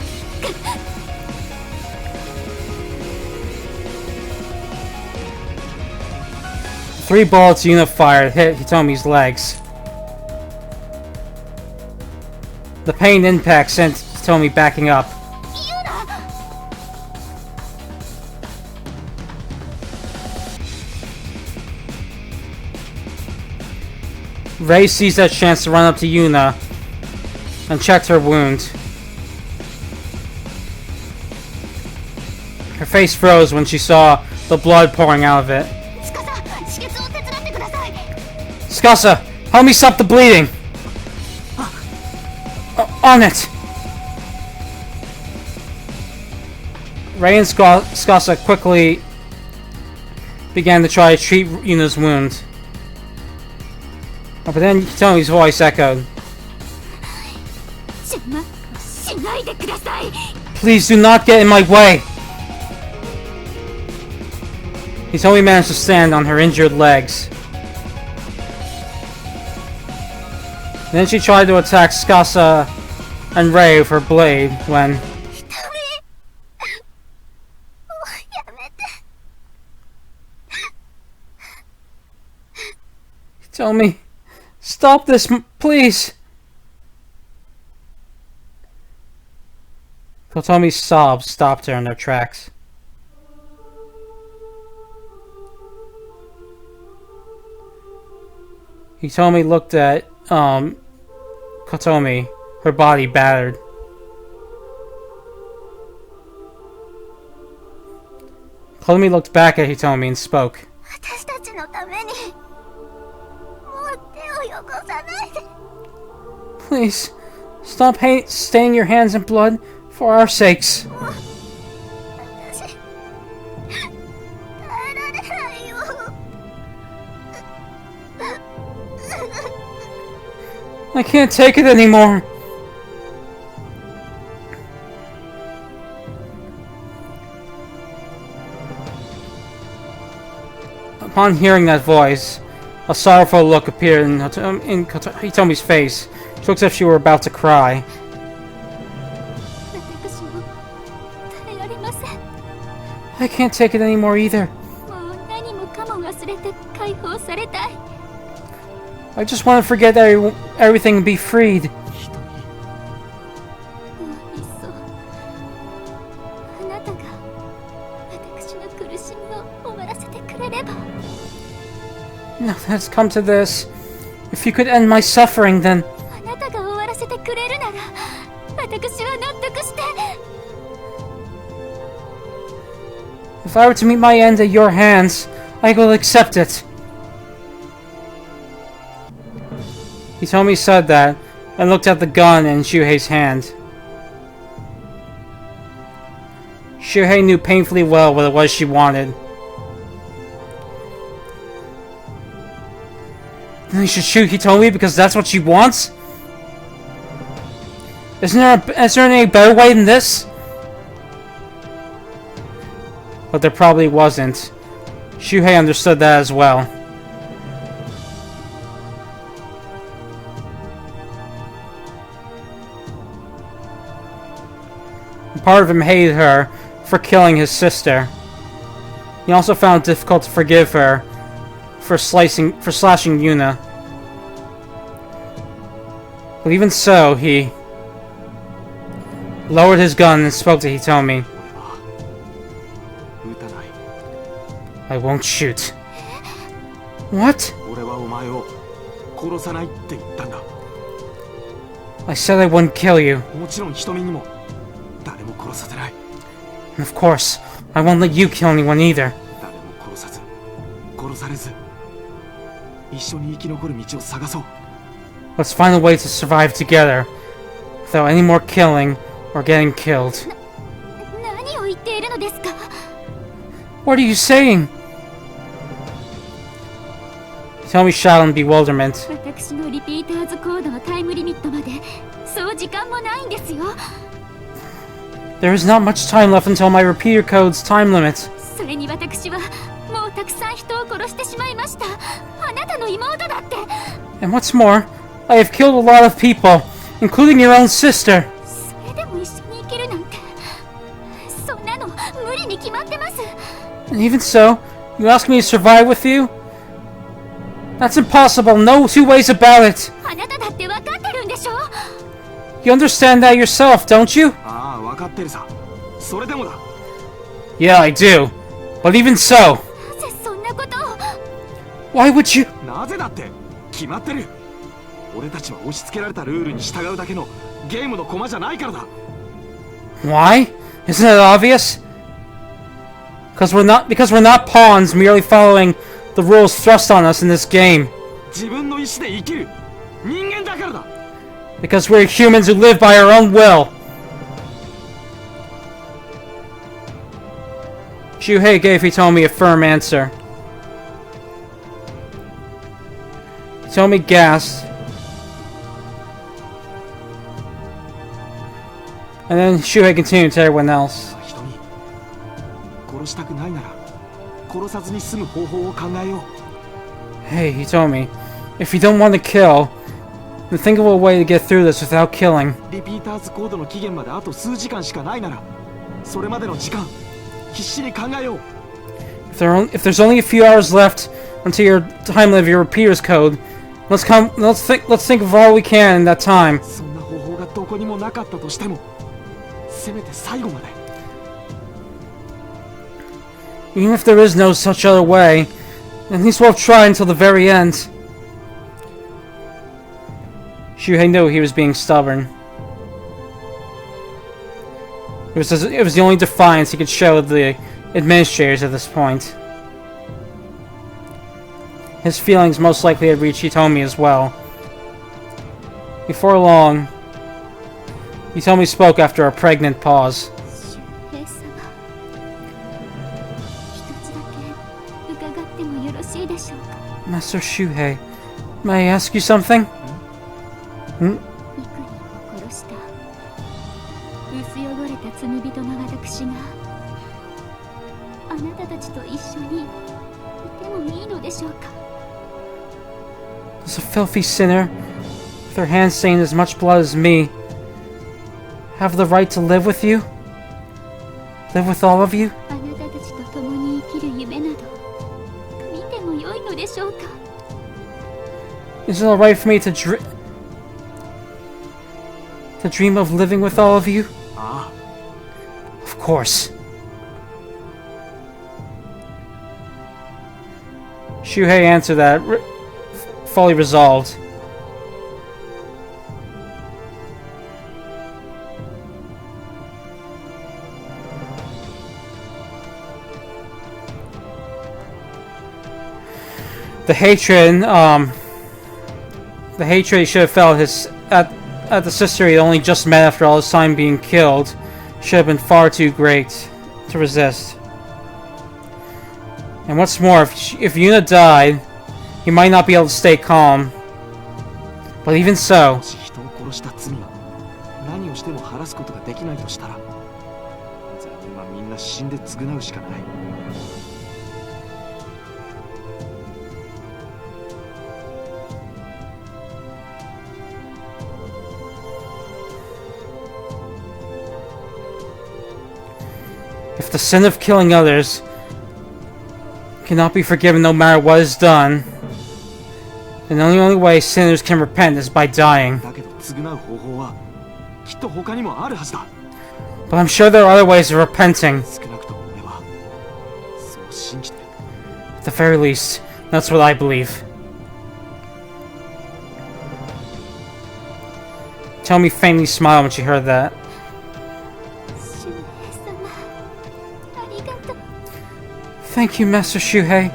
Three bullets Yuna fired hit Hitomi's legs. The pain impact sent Hitomi backing up. Rei seized that chance to run up to Yuna and checked her wound. Her face froze when she saw the blood pouring out of it. Tsukasa, help me stop the bleeding! On it! Rei and Skasa quickly began to try to treat Yuna's wound. Oh, but then Hitomi's voice echoed. 邪魔しないでください。 Please do not get in my way! Hitomi managed to stand on her injured legs. Then she tried to attack Skasa and Rei with her blade when... 瞳もうやめて。 Hitomi, stop this, please! Hitomi's sobs stopped her in their tracks. Hitomi looked at, Kotomi, her body battered. Kotomi looked back at Hitomi and spoke. 私たちのためにもう手を汚さないで。 Please, stop staining your hands in blood for our sakes. 私耐えられないよ。 I can't take it anymore. Upon hearing that voice, a sorrowful look appeared in Hitomi's face. She looked as if she were about to cry. 私も耐えられません。 I can't take it anymore either. もう何もかも忘れて解放されたい。 I just want to forget everything and be freed. もういっそあなたが私の苦しみを終わらせてくれれば。 Now that it's come to this, if you could end my suffering, then... あなたが終わらせてくれるなら私は納得して。 If I were to meet my end at your hands, I will accept it. Hitomi said that, and looked at the gun in Shuhei's hand. Shuhei knew painfully well what it was she wanted. Then you should shoot Hitomi because that's what she wants? Is there any better way than this? But there probably wasn't. Shuhei understood that as well. Part of him hated her for killing his sister. He also found it difficult to forgive her for slashing Yuna. But even so, he lowered his gun and spoke to Hitomi. 撃たない。 I won't shoot. What? 俺はお前を殺さないって言ったんだ。 I said I wouldn't kill you. もちろん瞳にも誰も殺させない。 And of course, I won't let you kill anyone either. 誰も殺さず殺されず一緒に生き残る道を探そう。 Let's find a way to survive together without any more killing or getting killed. 何を言っているのですか。 What are you saying? Hitomi shouted in bewilderment. 私のリピーターズコードのタイムリミットまでそう時間もないんですよ。 There is not much time left until my repeater code's time limit. それに私はもうたくさん人を殺してしまいました。あなたの妹だって。 And what's more, I have killed a lot of people, including your own sister. それでも一緒に生きるなんてそんなの無理に決まってます。 And even so, you ask me to survive with you? That's impossible, no two ways about it. あなただって分かってるんでしょ。 You understand that yourself, don't you? ああ分かってるさ。それでもだ。 Yeah, I do. But even so, なぜそんなことを。 why would you... なぜだって決まってる。俺たちは押し付けられたルールに従うだけのゲームの駒じゃないからだ。 Why? Isn't it obvious? Because we're not pawns merely following the rules thrust on us in this game. 自分の意志で生きる人間だからだ。 Because we're humans who live by our own will. Shuhei gave Hitomi a firm answer. Hitomi gasped. And then Shuhei continued to everyone else. 瞳、殺したくないなら殺さずに済む方法を考えよう。 Hey, Hitomi, if you don't want to kill, then think of a way to get through this without killing. リピーターズコードの期限まであと数時間しかないなら、それまでの時間必死に考えよう。 If there's only a few hours left until your time limit of your repeater's code, let's think of all we can in that time. そんな方法がどこにもなかったとしても、せめて最後まで。 Even if there is no such other way, at least we'll try until the very end. Shuhei knew he was being stubborn. It was the only defiance he could show the administrators at this point. His feelings most likely had reached Hitomi as well. Before long, Hitomi spoke after a pregnant pause. 周平様、一つだけ伺ってもよろしいでしょうか。 Master Shuhei, may I ask you something? 幾人を殺した薄汚れた罪人の私があなたたちと一緒にいてもいいのでしょうか。 Does a filthy sinner, with her hands stained as much blood as me, have the right to live with you? Live with all of you? あなたたちと共に生きる夢など見てもよいのでしょうか。 Is it alright for me to dream of living with all of you? ああ、 Of course. Shuhei answered that, fully resolved. The hatred he should have felt at the sister he only just met after all his time being killed should have been far too great to resist. And what's more, if Yuna died, he might not be able to stay calm. But even so, もし人を殺した罪は何をしても晴らすことができないとしたら、残忍はみんな死んで償うしかない。 if the sin of killing others cannot be forgiven no matter what is done, then the only way sinners can repent is by dying. だけど償う方法はきっと他にもあるはずだ。 But I'm sure there are other ways of repenting. 少なくとも俺はそう信じてる。 At the very least, that's what I believe. Tomi faintly smiled when she heard that. 周平様、ありがとう。 Thank you, Master Shuhei.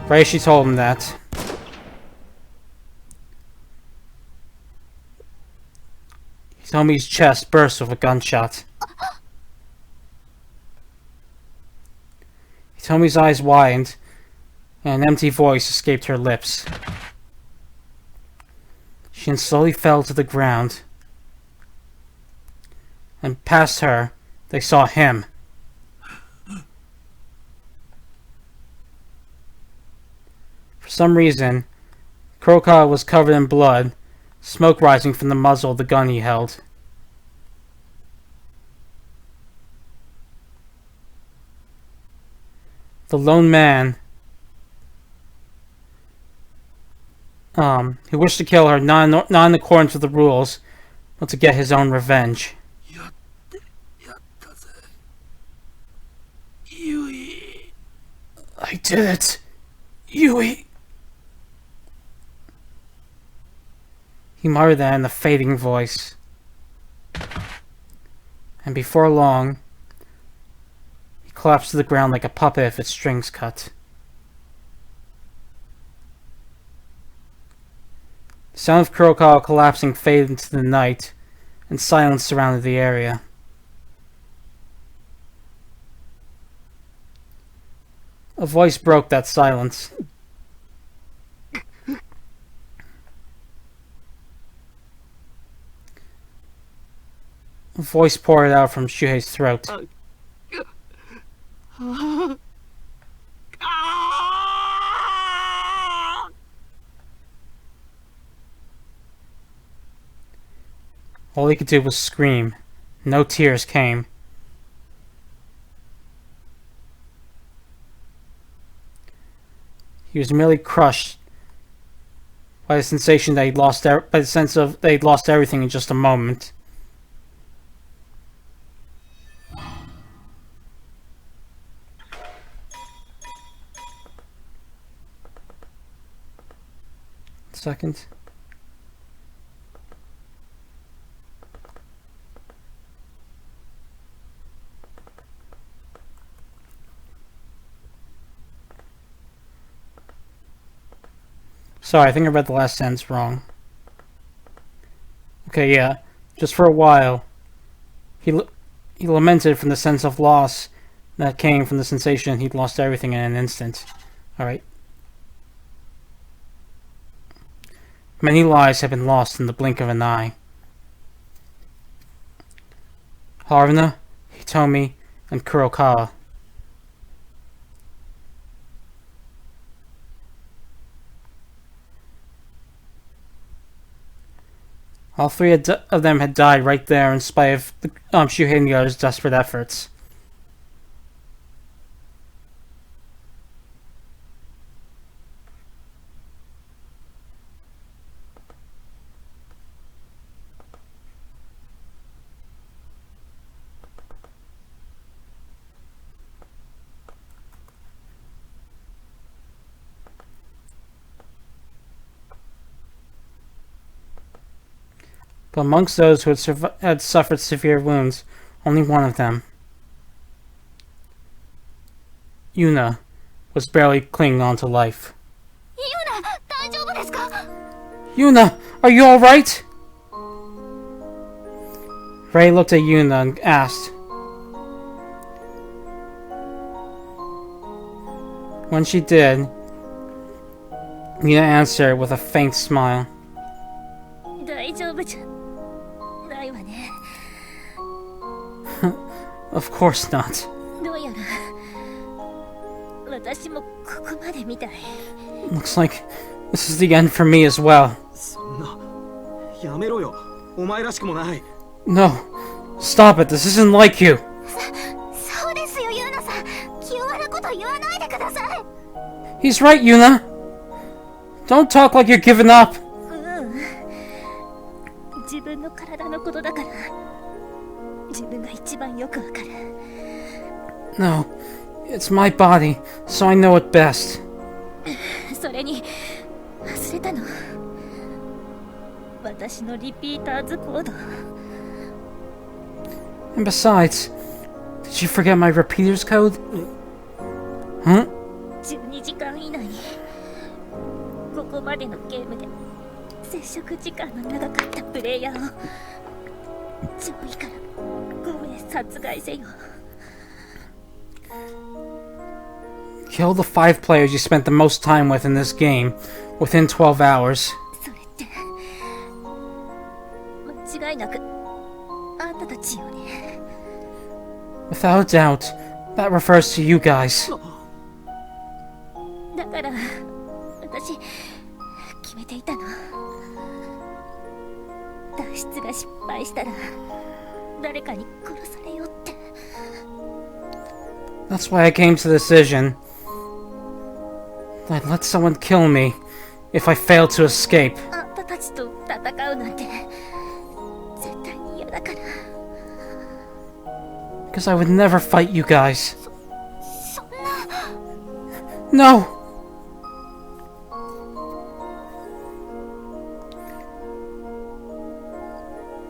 Reishi told him that. Tomi's chest burst with a gunshot. Tomi's eyes widened, and an empty voice escaped her lips. She then slowly fell to the ground. And past her, they saw him. For some reason, Kurokawa was covered in blood, smoke rising from the muzzle of the gun he held. The lone man, who wished to kill her not in accordance with the rules, but to get his own revenge. I did it! Yui! He muttered that in a fading voice. And before long, he collapsed to the ground like a puppet if its strings cut. The sound of Kurokawa collapsing faded into the night, and silence surrounded the area. A voice broke that silence. A voice poured out from Shuhei's throat. All he could do was scream. No tears came. He was merely crushed by the sensation that by the sense of that he'd lost everything in just a moment. Second. Sorry, I think I read the last sentence wrong. Okay, yeah. Just for a while, he lamented from the sense of loss that came from the sensation he'd lost everything in an instant. Alright. Many lives have been lost in the blink of an eye. Haruna, Hitomi, and Kurokawa. All three of them had died right there in spite of Shuhei and the others' desperate efforts. But amongst those who had suffered severe wounds, only one of them, Yuna, was barely clinging on to life. Yuna, are you alright? Ray looked at Yuna and asked. When she did, Yuna answered with a faint smile. Of course not. Looks like this is the end for me as well. No, stop it. This isn't like you. He's right, Yuna. Don't talk like you're giving up. No, it's my body, so I know it best. And besides, did you forget my repeater's code? Huh? Kill the 5 players you spent the most time with in this game within 12 hours. Without a doubt, that refers to you guys. That's why I came to the decision that I'd let someone kill me if I failed to escape. Because I would never fight you guys. No!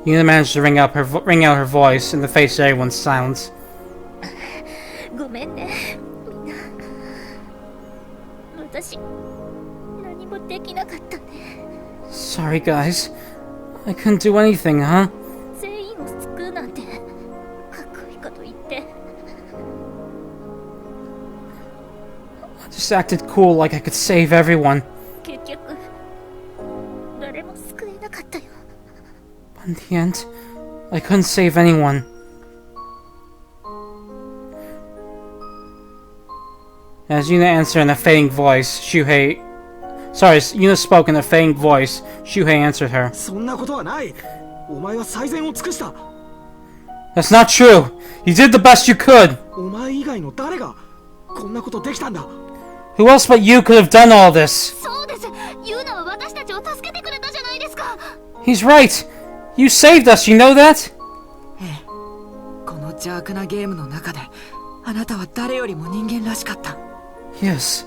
Yuna managed to ring out her voice in the face of everyone's silence. Sorry, guys. I couldn't do anything, huh? just acted cool like I could save everyone. 結局誰も救えなかったよ。 But in the end, I couldn't save anyone. As Yuna answered in a fading voice, Yuna spoke in a fading voice. Shuhei answered her. そんなことはない。お前は最善を尽くした。 That's not true. You did the best you could. お前以外の誰がこんなことできたんだ。 Who else but you could have done all this? そうです。ユーナは私たちを助けてくれたじゃないですか。 He's right. You saved us, you know that? この邪悪なゲームの中であなたは誰よりも人間らしかった。 Yes.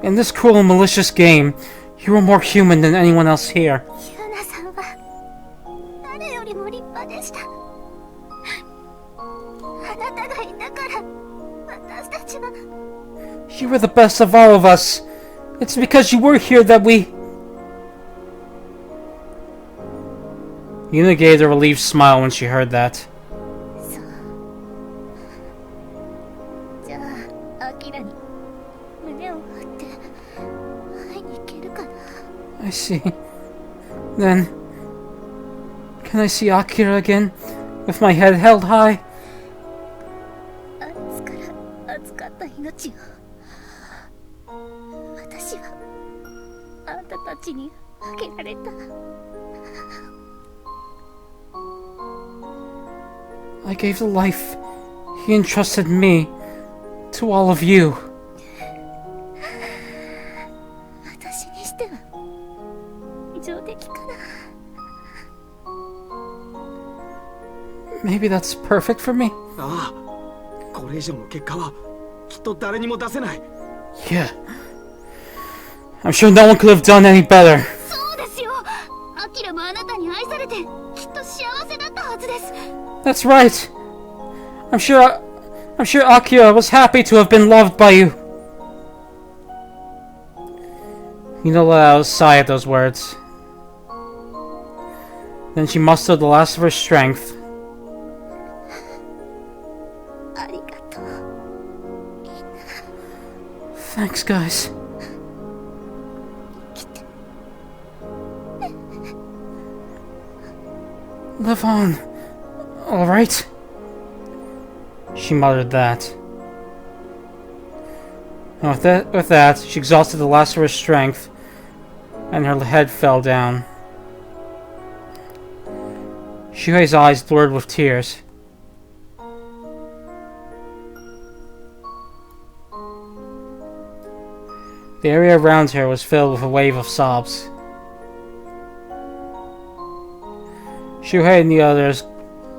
In this cruel and malicious game, you were more human than anyone else here. ユーナさんは誰よりも立派でした。あなたがいたから私たちは。 You were the best of all of us. It's because you were here that we... Yuna gave a relieved smile when she heard that. そう。じゃあアキラに胸を張って会いに行けるかな。 I see. Then... Can I see Akira again? With my head held high? あいつから預かった命を私はあんたたちにあげられた。 I gave the life he entrusted me to all of you. 私にしては上出来かな。 Maybe that's perfect for me? ああ、これ以上の結果はきっと誰にも出せない。 Yeah. I'm sure no one could have done any better. そうですよ。アキラもあなたに愛されてきっと幸せだったはずです。 That's right. I'm sure Akira was happy to have been loved by you. Yuna let out a sigh at those words. Then she mustered the last of her strength. ありがとう。 Thanks, guys. Live on. All right. She muttered that. And with that, she exhausted the last of her strength, and her head fell down. Shuhei's eyes blurred with tears. The area around her was filled with a wave of sobs. Shuhei and the others,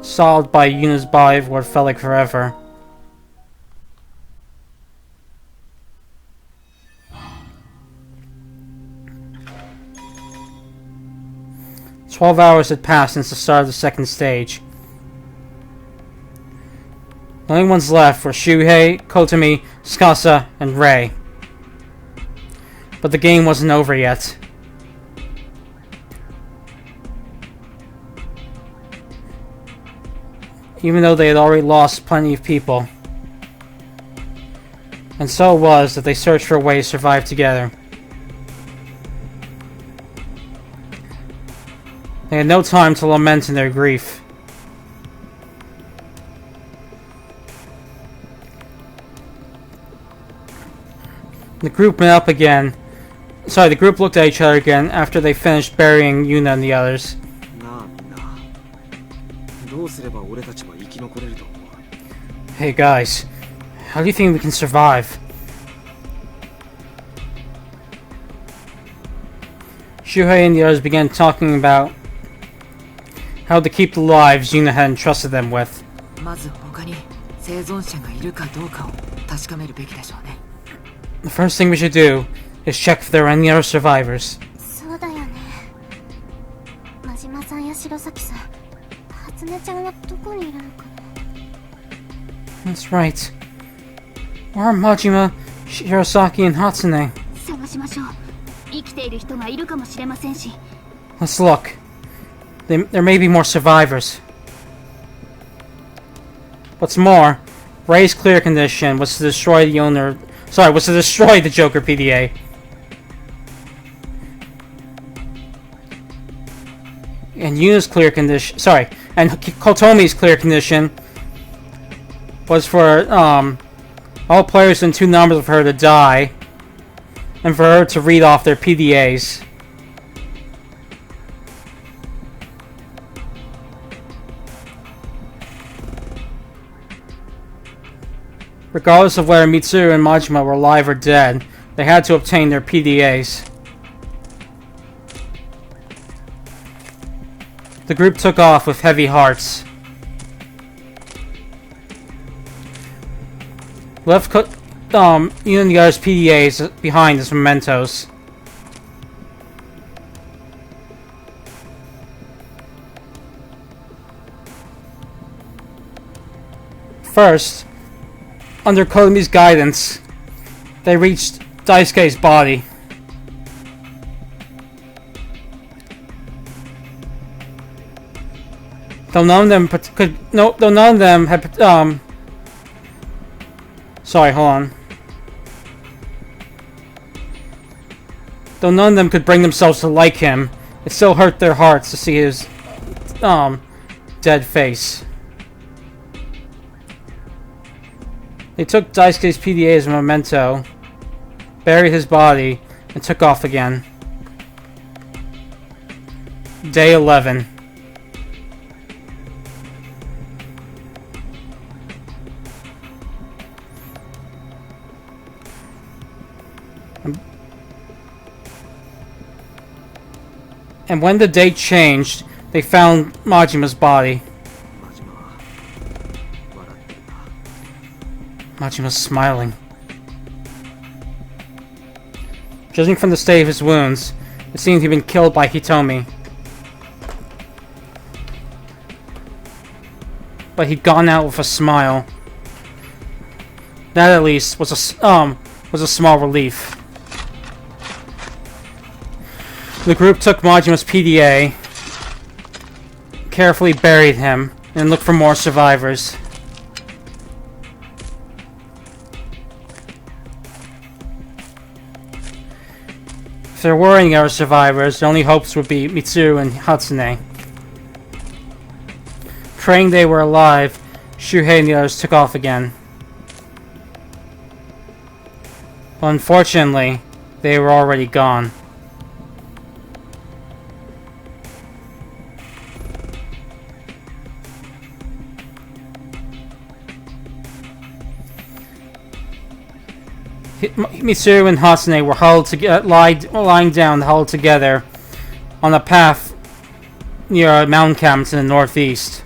sobbed by Yuna's body for what felt like forever. "12 hours had passed since the start of the second stage. The only ones left were Shuhei, Kotomi, Tsukasa, and Rei. But the game wasn't over yet. Even though they had already lost plenty of people. And so it was that they searched for a way to survive together. They had no time to lament in their grief. The group met up again. The group looked at each other again after they finished burying Yuna and the others. なあみんな、どうすれば俺たちは生き残れると思う？ Hey guys, how do you think we can survive? Shuhei and the others began talking about how to keep the lives Yuna had entrusted them with. まず他に生存者がいるかどうかを確かめるべきでしょうね。 The first thing we should do is check if there are any other survivors. そうだよね。真島さんや白崎さん、初音ちゃんはどこにいるのかな。 That's right. Where are Majima, Shirosaki, and Hatsune? 探しましょう。生きている人がいるかもしれませんし。 Let's look. There may be more survivors. What's more, Ray's clear condition was to destroy the owner. Sorry, was to destroy the Joker PDA. And Yuna's clear condition. Sorry, and Kotomi's clear condition was for all players in 2 numbers of her to die, and for her to read off their PDAs. Regardless of whether Mitsuru and Majima were alive or dead, they had to obtain their PDAs. The group took off with heavy hearts. Left Yuna and the others' PDAs behind as mementos. First, under Kotomi's guidance, they reached Daisuke's body. Though none of them had sorry, hold on. Though none of them could bring themselves to like him, it still hurt their hearts to see his dead face. They took Daisuke's PDA as a memento, buried his body, and took off again. Day 11. And when the date changed, they found Majima's body. Majima's smiling. Judging from the state of his wounds, it seemed he'd been killed by Hitomi. But he'd gone out with a smile. That at least was a small relief. The group took Majima's PDA, carefully buried him, and looked for more survivors. If there were any other survivors, their only hopes would be Mitsuru and Hatsune. Praying they were alive, Shuhei and the others took off again. But unfortunately, they were already gone. Mitsuru and Hatsune were lying down, huddled together on a path near a mountain cabin to the northeast.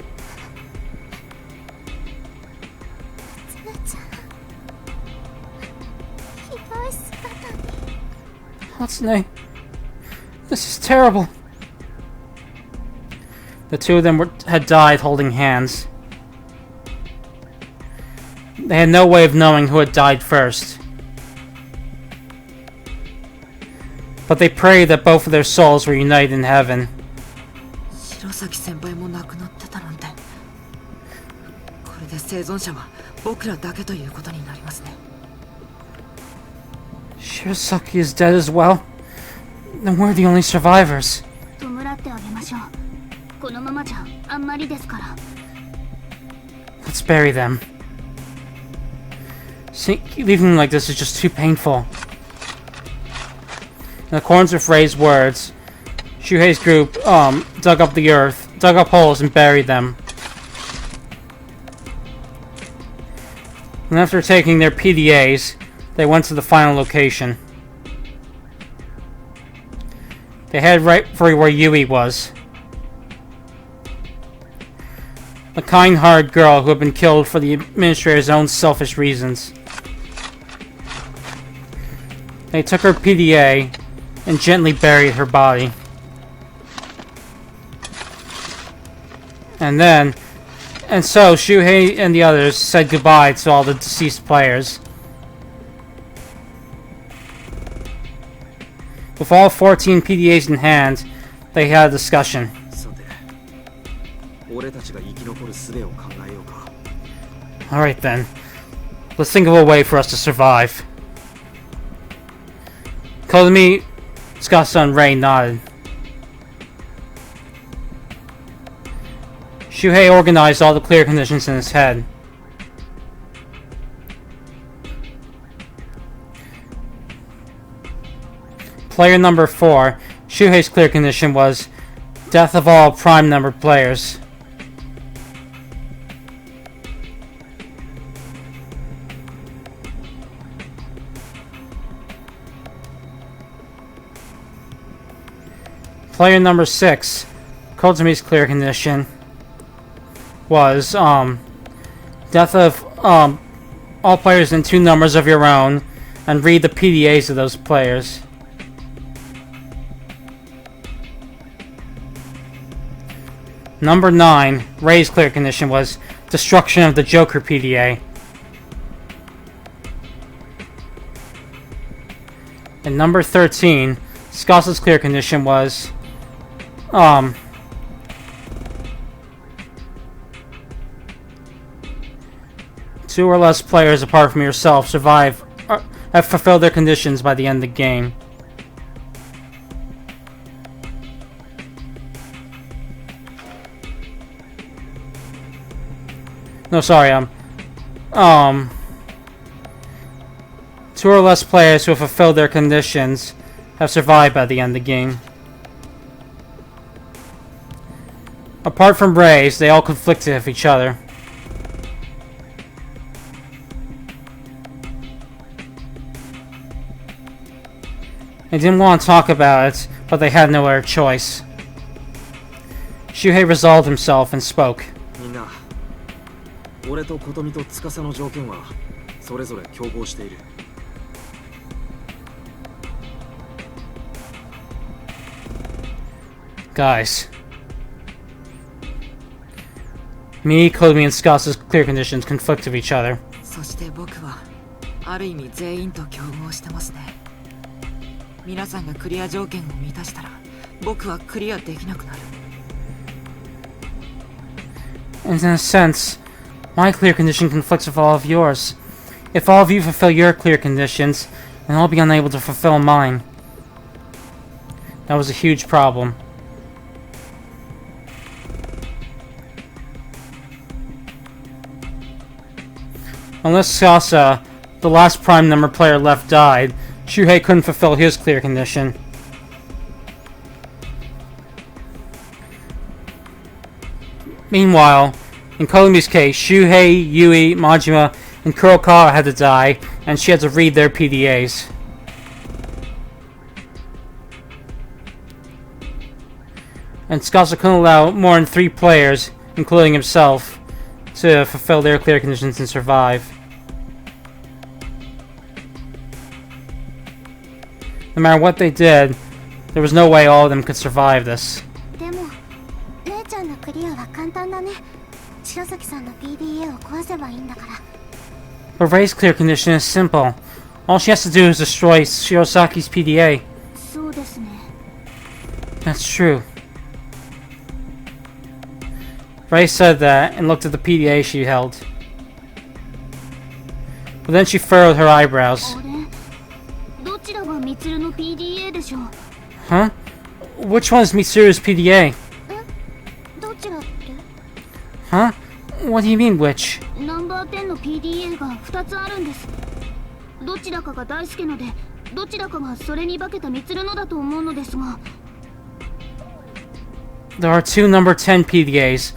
Hatsune, this is terrible. The two of them had died holding hands. They had no way of knowing who had died first. But they prayed that both of their souls were united in heaven. 白崎先輩も亡くなってたなんて。これで生存者は僕らだけということになりますね。Shirosaki is dead as well? Then we're the only survivors. 弔ってあげましょう。このままじゃあんまりですから。Let's bury them. Leaving them like this is just too painful. In accordance with Ray's words, Shuhei's group dug up holes and buried them. And after taking their PDAs, they went to the final location. They headed right for where Yui was. A kind-hearted girl who had been killed for the administrator's own selfish reasons. They took her PDA and gently buried her body. And so Shuhei and the others said goodbye to all the deceased players. With all 14 PDAs in hand, they had a discussion. Alright then, Let's think of a way for us to survive. Kotomi, Tsukasa, and Rei nodded. Shuhei organized all the clear conditions in his head. Player number 4, Shuhei's clear condition was death of all prime numbered players. Player number 6, Kotomi's clear condition was death of all players in 2 numbers of your own, and read the PDAs of those players. Number 9, Rei's clear condition was destruction of the Joker PDA. And number 13, Tsukasa's clear condition was 2 or less players apart from yourself survive have fulfilled their conditions by the end of the game. No, sorry, 2 or less players who have fulfilled their conditions have survived by the end of the game. Apart from Rei's, they all conflicted with each other. They didn't want to talk about it, but they had no other choice. Shuhei resolved himself and spoke. みんな、俺と琴美と司の条件はそれぞれ競合している。Guys. Me, Kotomi, and Tsukasa's clear conditions conflict with each other. そして僕はある意味全員と競合してますね。皆さんがクリア条件を満たしたら僕はクリアできなくなる。And in a sense, my clear condition conflicts with all of yours. If all of you fulfill your clear conditions, then I'll be unable to fulfill mine. That was a huge problem. Unless Tsukasa, the last prime number player left, died, Shuhei couldn't fulfill his clear condition. Meanwhile, in Kotomi's case, Shuhei, Yui, Majima, and Kurokawa had to die, and she had to read their PDAs. And Tsukasa couldn't allow more than 3 players, including himself, to fulfill their clear conditions and survive. No matter what they did, there was no way all of them could survive this. でもレイちゃんのクリアは簡単だね。白崎さんの PDA を壊せばいいんだから。But Rei's clear condition is simple. All she has to do is destroy Shirosaki's PDA. そうですね。That's true. Rei said that and looked at the PDA she held. But then she furrowed her eyebrows. あれ？どちらがミツルの PDA でしょう？ Huh? Which one is Mitsuru's PDA? どちらって？ Huh? What do you mean, which? ナンバー10の PDA が2つあるんです。どちらかが大輔ので、どちらかがそれに化けたミツルのだと思うのですが。There are 2 number 10 PDAs.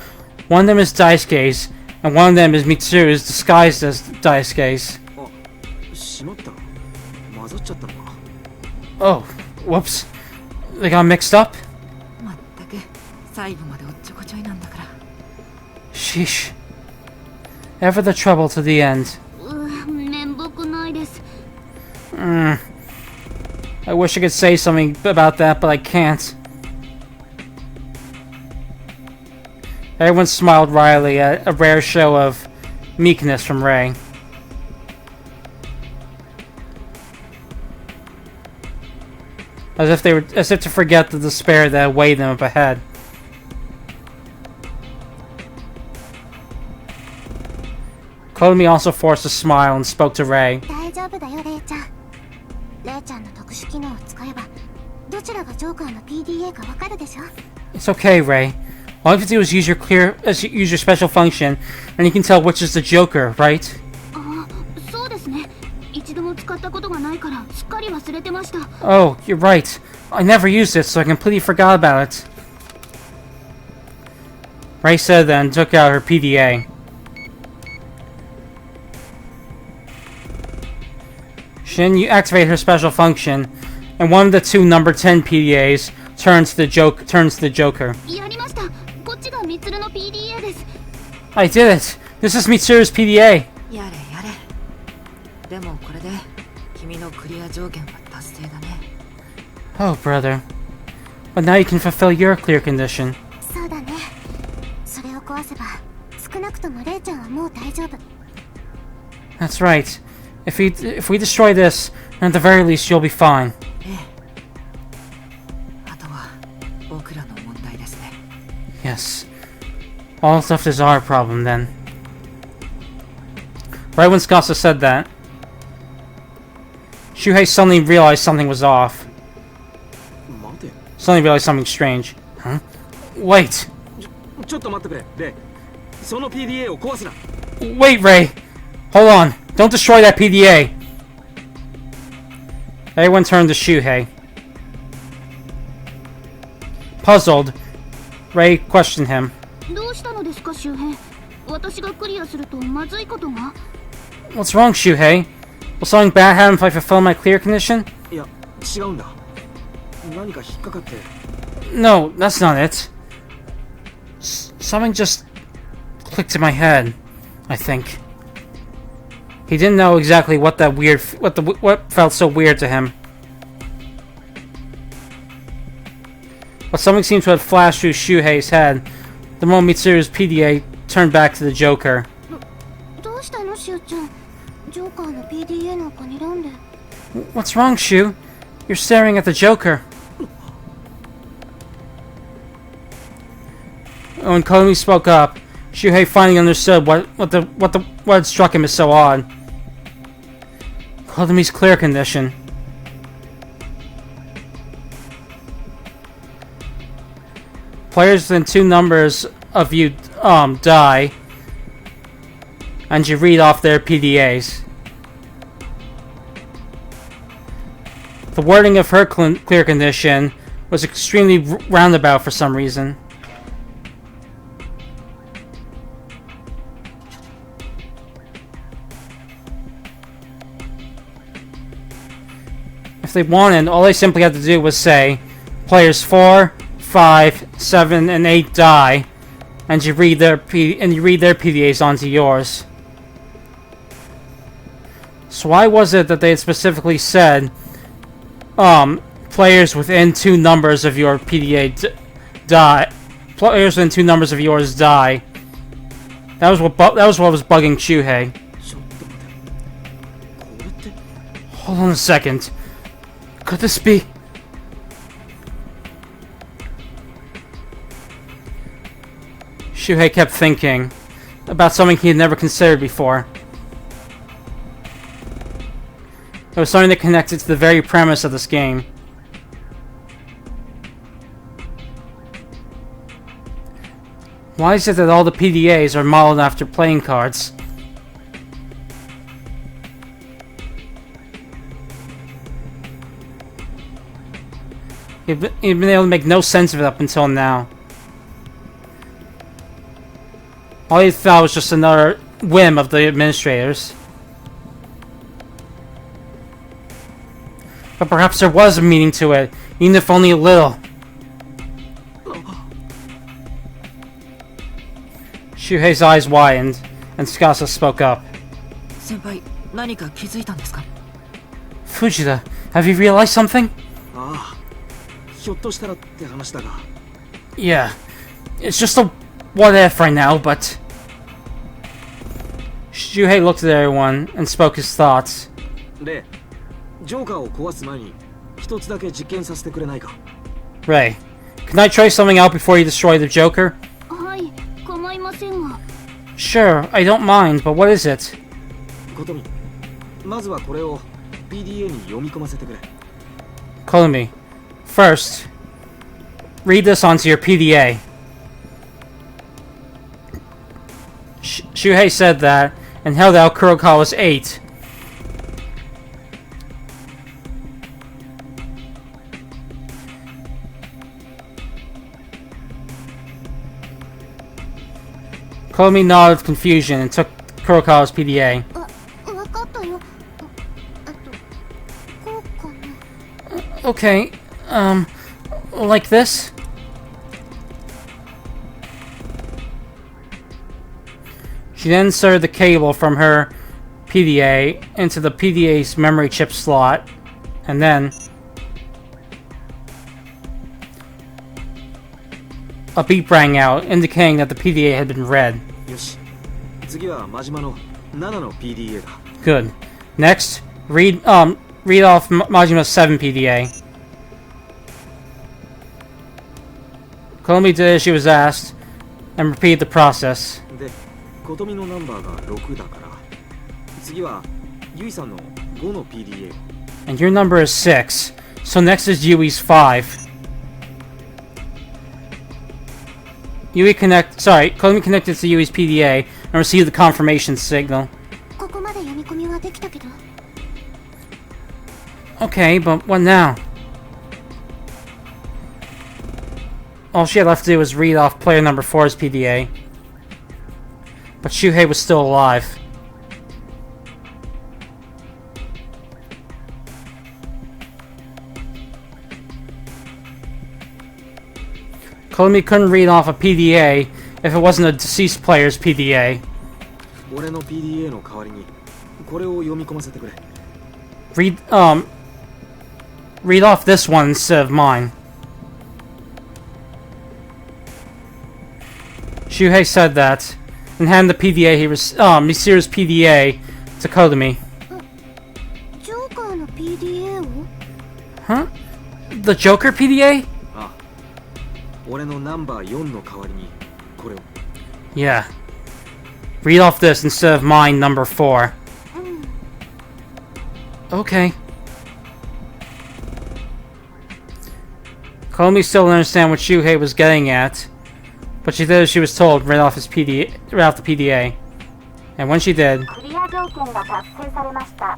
One of them is Daisuke's, and one of them is Mitsuru's disguised as Daisuke's. あ、しまった。混ざっちゃったのか。Oh, whoops. They got mixed up? まったく最後までおっちょこちょいなんだから。 Sheesh. Ever the trouble to the end. 面目ないです。I wish I could say something about that, but I can't. Everyone smiled wryly at a rare show of meekness from Rei. As if to forget the despair that awaited them up ahead. Kotomi also forced a smile and spoke to Ray. 大丈夫だよレイちゃん。レイちゃんの特殊機能を使えばどちらがジョーカーの PDA かわかるでしょ。 It's okay, Ray. All you have to do is use your special function, and you can tell which is the Joker, right? あ、そうですね。一度も使ったことがないからすっかり忘れてました。 Oh, you're right. I never used it, so I completely forgot about it. Ray said that and took out her PDA. Shin, you activate her special function, and one of the two number 10 PDAs turns to the Joker. やりました。こっちがミツルの PDA です。 I did it! This is Mitsuru's PDA! やれやれ。でもこれで君のクリア条件は達成だね。 Oh, brother. But now you can fulfill your clear condition. そうだね。それを壊せば少なくともレイちゃんはもう大丈夫。 That's right. If we destroy this, then at the very least you'll be fine. ええ。あとは僕らの問題ですね。 Yes. All that's left is our problem then. Right when Scasa said that, Shuhei suddenly realized something was off. 待て。 Suddenly realized something strange. Huh? Wait! ちょっと待ってくれレイ。その PDA を壊すな。 Wait, Ray! Hold on! Don't destroy that PDA! Everyone turned to Shuhei. Puzzled, Ray questioned him. どうしたのですか周平。私がクリアするとまずいことが。 What's wrong, Shuhei? Will something bad happen if I fulfill my clear condition? いや違うんだ。何か引っかかって。 No, that's not it. Something just clicked in my head, I think. He didn't know exactly what felt so weird to him. But something seemed to have flashed through Shuhei's head the moment Mitsuru's PDA turned back to the Joker. どうしたのシュウちゃん。ジョーカーの PDA なんか睨んで。 What's wrong, Shu? You're staring at the Joker. When Kotomi spoke up, Shuhei finally understood what struck him as so odd. Kotomi's clear condition. Players within two numbers of you die, and you read off their PDAs. The wording of her clear condition was extremely roundabout for some reason. If they wanted, all they simply had to do was say, players 4, 5, 7, and 8 die, and you read their PDAs onto yours. So why was it that they had specifically said, players within two numbers of your PDA die? Players within two numbers of yours die. That was what was bugging Shuhei. ちょっと待て。これって。 Hold on a second. Could this be? Shuhei kept thinking about something he had never considered before. It was something that connected to the very premise of this game. Why is it that all the PDAs are modeled after playing cards? He'd been able to make no sense of it up until now. All he thought was just another whim of the administrators. But perhaps there was a meaning to it, even if only a little. Shuhei's eyes widened, and Tsukasa spoke up. 先輩、何か気づいたんですか？ Fujita, have you realized something? ああ。ひょっとしたらって話だが。 Yeah, it's just a what if right now, but... Shuhei looked at everyone and spoke his thoughts. で、ジョーカーを壊す前に一つだけ実験させてくれないか。 Ray, can I try something out before you destroy the Joker? はい、構いませんが。Sure, I don't mind, but what is it? ことみ、まずはこれを PDA に読み込ませてくれ。 Kotomi, first, read this onto your PDA. Shuhei said that and held out Kurokawa's 8. Kotomi nodded with confusion and took Kurokawa's PDA. わかったよ。あとこうかな。 Okay, like this? She then inserted the cable from her PDA into the PDA's memory chip slot, and then a beep rang out, indicating that the PDA had been read. よし、次は真島の7の PDA だ。 Good. Next, read off Majima's 7 PDA. Kotomi did as she was asked, and repeated the process. で、ことみのナンバーが6だから、次はゆいさんの5の PDA。 And your number is 6, so next is Yui's 5. Kotomi connected to Yui's PDA and received the confirmation signal. ここまで読み込みはできたけど。 Okay, but what now? All she had left to do was read off player number 4's PDA. But Shuhei was still alive. Kotomi couldn't read off a PDA if it wasn't a deceased player's PDA. 俺の PDA の代わりにこれを読み込ませてくれ。 Read off this one instead of mine. Shuhei said that, and handed the PDA Misira's PDA to Kotomi. ジョーカーの PDA を？ Huh? The Joker PDA? ああ、俺のナンバー4の代わりにこれを。 Yeah. Read off this instead of mine, number 4. Okay. Kotomi still didn't understand what Shuhei was getting at, but she did as she was told, read off the PDA. And when she did, クリア条件が達成されました。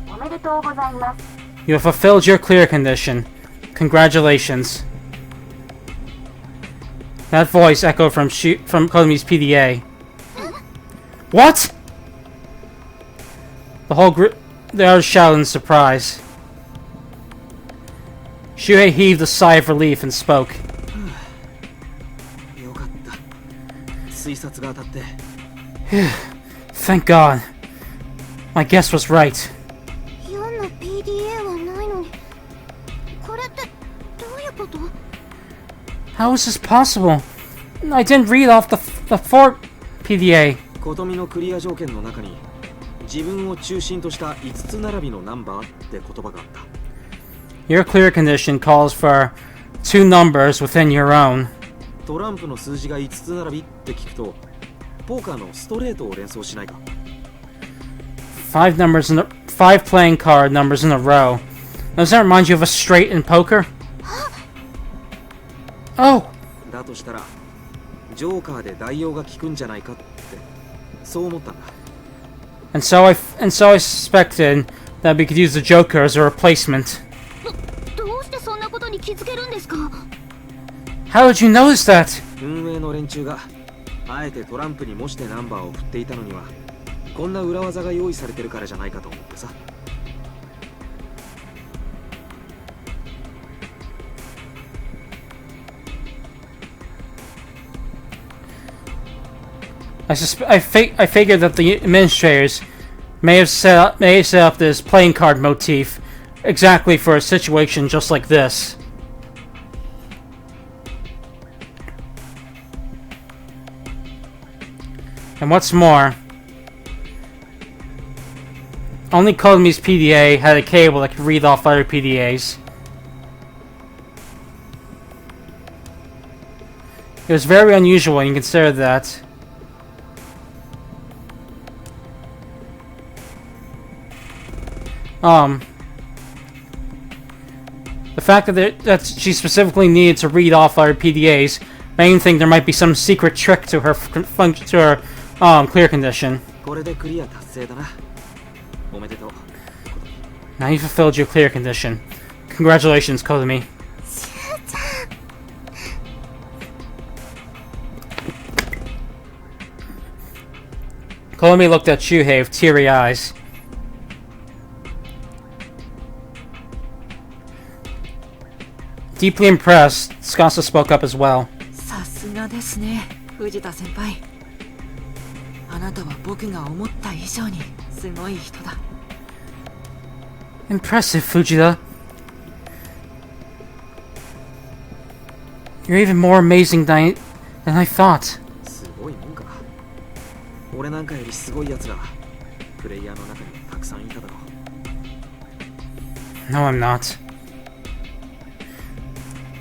おめでとうございます。 you have fulfilled your clear condition. Congratulations. That voice echoed from Kotomi's PDA. What? The whole group, they all shouted in surprise. Shuhei heaved a sigh of relief and spoke. よかった。推察が当たって。 Thank God. My guess was right. 4の PDA はないのに。これってどういうこと？ How is this possible? I didn't read off the 4 PDA. ことみのクリア条件の中に自分を中心とした5つ並びのナンバーって言葉があった。 Your clear condition calls for 2 numbers within your own. トランプの数字が5つ並びって聞くと、ポーカーのストレートを連想しないか。 5 playing card numbers in a row. Does that remind you of a straight in poker? Oh! だとしたら、ジョーカーで代用が効くんじゃないかって、そう思ったんだ。 And so I suspected that we could use the Joker as a replacement. どうしてそんなことに気づけるんですか？ How did you notice that? 運営の連中があえてトランプに模してナンバーを振っていたのには、こんな裏技が用意されてるからじゃないかと思ってさ。 I figured that the administrators may have set up this playing card motif exactly for a situation just like this. And what's more, only Kotomi's PDA had a cable that could read off other PDAs. It was very unusual when you consider that. the fact that she specifically needed to read off our PDAs made me think there might be some secret trick to her clear condition. これでクリア達成だな。おめでとう。 Now you fulfilled your clear condition. Congratulations, Kotomi. Kotomi looked at Shuhei with teary eyes. Deeply impressed, Tsukasa spoke up as well. さすがですね、藤田先輩。あなたは僕が思った以上にすごい人だ。 Impressive, Fujita. You're even more amazing than I thought. すごいもんか。俺なんかよりすごい奴らプレイヤーの中にたくさんいただろう。 No, I'm not.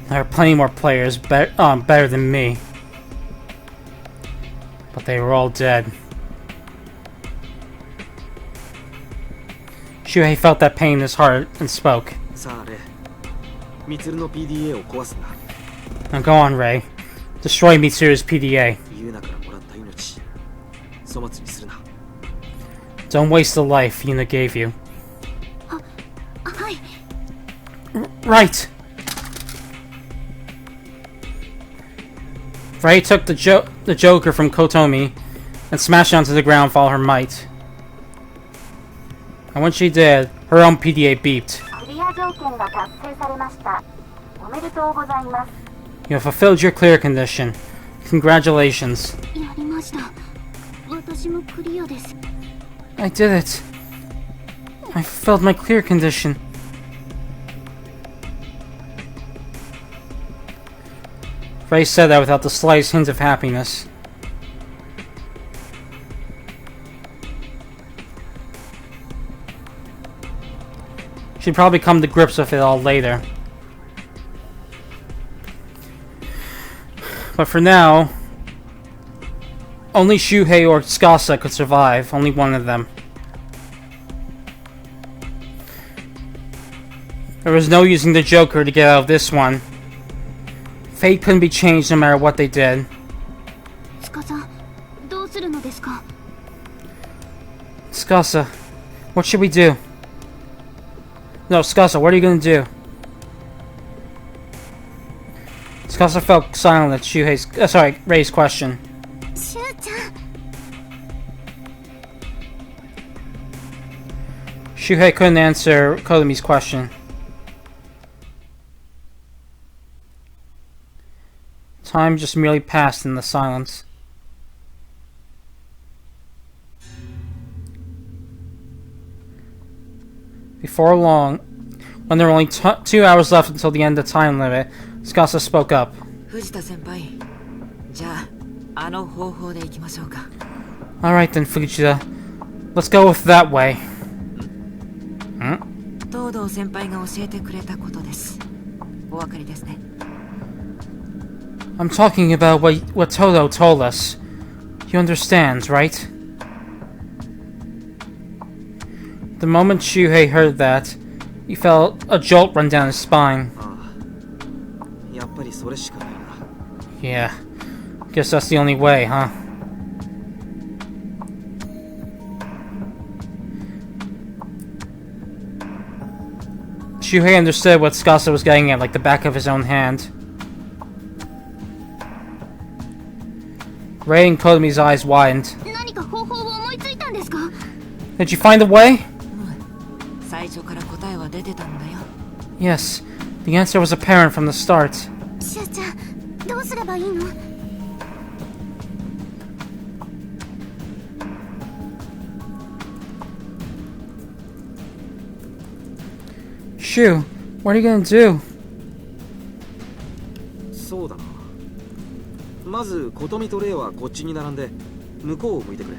There are plenty more players better than me. But they were all dead. Shuhei felt that pain in his heart and spoke. さあレイ、ミツルの PDA を壊すんだ。 Now go on, Rei. Destroy Mitsuru's PDA. ユーナからもらった命、粗末にするな。 Don't waste the life Yuna gave you. はい。 Right! Rei took the Joker from Kotomi and smashed it onto the ground with all her might. And when she did, her own PDA beeped. クリア条件が達成されました。おめでとうございます。 You have fulfilled your clear condition. Congratulations. やりました。私もクリアです。 I did it. I fulfilled my clear condition. Rei said that without the slightest hint of happiness. She'd probably come to grips with it all later. But for now, only Shuhei or Tsukasa could survive. Only one of them. There was no using the Joker to get out of this one. Fate couldn't be changed no matter what they did. 司どうするのですか？ Tsukasa, what should we do? No, Tsukasa, what are you gonna do? Tsukasa felt silent at Rei's question. しゅうちゃん。 Shuhei couldn't answer Kotomi's question. Time just merely passed in the silence. Before long, when there were only 2 hours left until the end of the time limit, Tsukasa spoke up. 藤田先輩、じゃああの方法で行きましょうか。 Alright then, Fujita. Let's go with that way. 東堂先輩が教えてくれたことです。お分かりですね。 I'm talking about what Todo told us. You understand, right? The moment Shuhei heard that, he felt a jolt run down his spine. ああ、やっぱりそれしかないな。 Yeah, guess that's the only way, huh? Shuhei understood what Tsukasa was getting at like the back of his own hand. Rei and Kotomi's eyes widened. 何か方法を思いついたんですか？ Did you find a way? 最初から答えは出てたんだよ。 Yes, the answer was apparent from the start. しゅうちゃん、どうすればいいの？ Shu, what are you gonna do? そうだな。まず琴美とレイはこっちに並んで向こうを向いてくれ。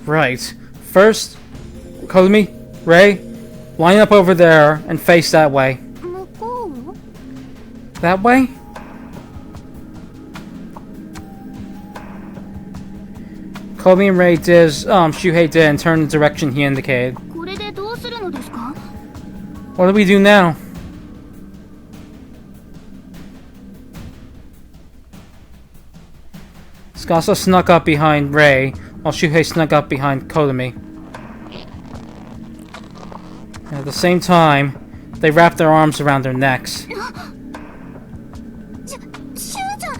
Right. First, Kotomi, Rei, line up over there and face that way. 向こう？ That way? Kobe and Ray did as Shuhei did and turned the direction he indicated. これでどうするのですか？ What do we do now? Tsukasa snuck up behind Ray, while Shuhei snuck up behind Kotomi. And at the same time, they wrapped their arms around their necks. シュウちゃん。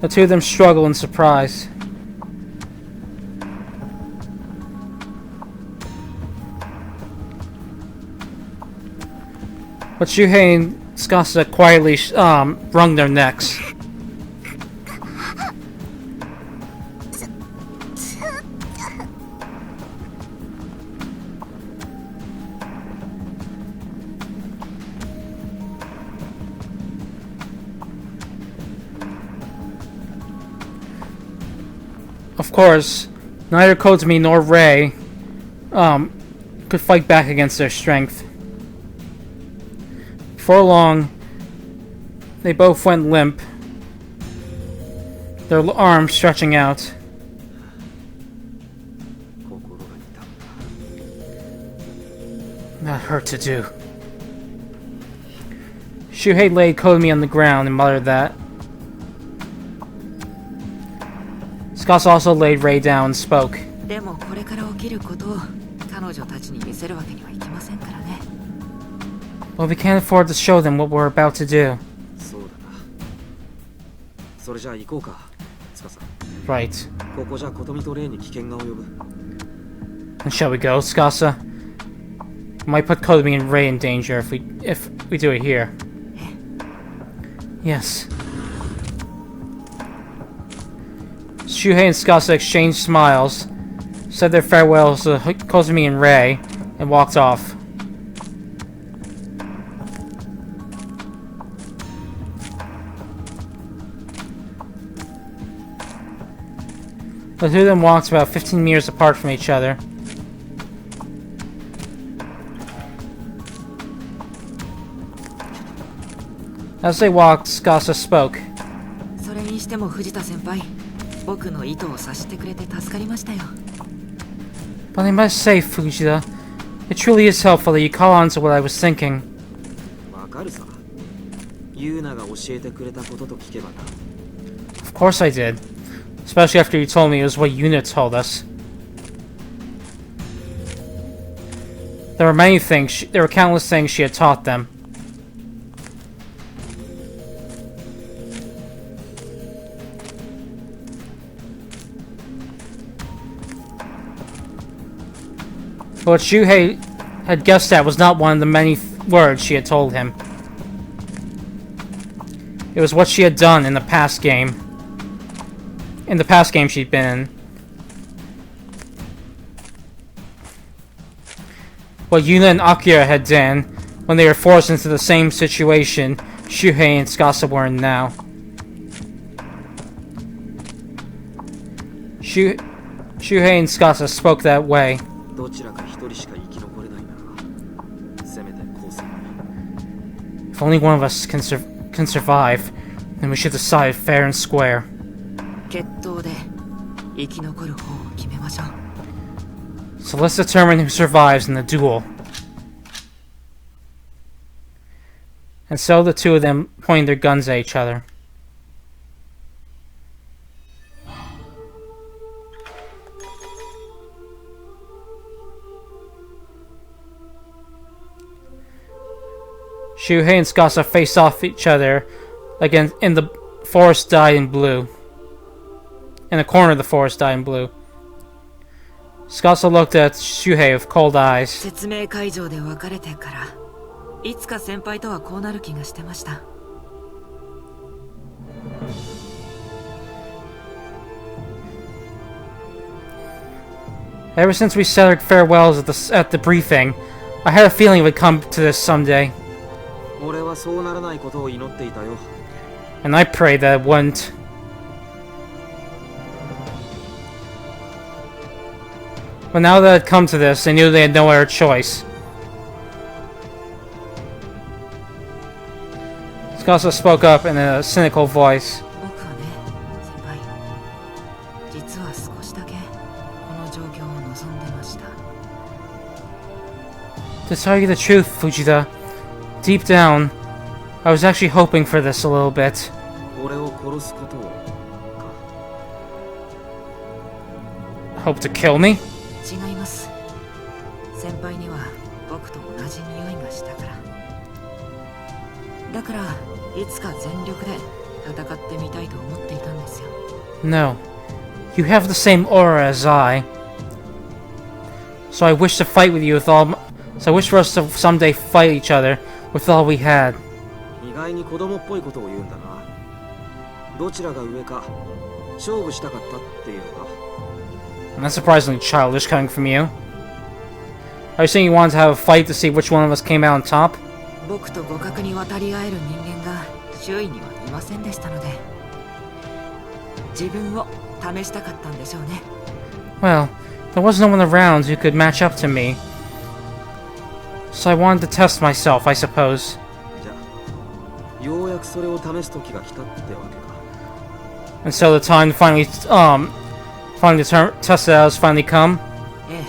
The two of them struggle in surprise. But Shuhei and Tsukasa quietly wrung their necks. Of course, neither Kotomi nor Ray could fight back against their strength. Before long, they both went limp, their arms stretching out. That hurt to do. Shuhei laid Kotomi on the ground and muttered that. Tsukasa also laid Ray down and spoke. でもこれから起きることを彼女たちに見せるわけにはいきませんからね。 Well, we can't afford to show them what we're about to do. そうだな。それじゃあ行こうか、司。 Right. ここじゃ琴美とレイに危険が及ぶ。 And shall we go, Tsukasa? It might put Kotomi and Ray in danger if we do it here. Yes. Shuhei and Tsukasa exchanged smiles, said their farewells to Kotomi and Ray, and walked off. The two of them walked about 15 meters apart from each other. As they walked, Tsukasa spoke. それにしても藤田先輩、僕の意図を察してくれて助かりましたよ。 But I must say, Fujita, it truly is helpful that you call on to what I was thinking. わかるさ。ユーナが教えてくれたことと聞けばな。 Of course I did. Especially after you told me it was what Yuna told us. There were many things, there were countless things she had taught them. But what Shuhei had guessed at was not one of the many words she had told him. It was what she had done in the past game. In the past game she'd been in. What Yuna and Akira had done when they were forced into the same situation Shuhei and Tsukasa were in now. Shuhei and Tsukasa spoke that way. どちらか一人しか生き残れないなら、せめて後世に。 If only one of us can survive, then we should decide fair and square. 決闘で生き残る方を決めましょう。 So let's determine who survives in the duel. And so the two of them pointed their guns at each other. Shuhei and Tsukasa faced off each other again in the forest dyed in blue. In the corner of the forest dyed in blue. Tsukasa looked at Shuhei with cold eyes. 説明会場で別れてからいつか先輩とはこうなる気がしてました。 Ever since we said our farewells at the briefing, I had a feeling it would come to this someday. 俺はそうならないことを祈っていたよ。 And I prayed that it wouldn't. But now that it had come to this, they knew they had no other choice. Tsukasa spoke up in a cynical voice. 僕はね、先輩。実は少しだけこの状況を望んでました。 To tell you the truth, Fujita, deep down, I was actually hoping for this a little bit. 俺を殺すことを Hope to kill me? 違います。先輩には僕と同じ匂いがしたから。だからいつか全力で戦ってみたいと思っていたんですよ。 No. You have the same aura as I. So I wish to fight with you with all... So I wish for us to someday fight each other with all we had. 意外に子供っぽいことを言うんだな。どちらが上か勝負したかったっていうのか。 That's surprisingly childish coming from you. Are you saying you wanted to have a fight to see which one of us came out on top? 僕と互角に渡り合える人間が周囲にはいませんでしたので、自分を試したかったんでしょうね。 Well, there was no one around who could match up to me. So I wanted to test myself, I suppose. じゃあようやくそれを試す時が来たってわけか。 And so the time to finally test it out has finally come. え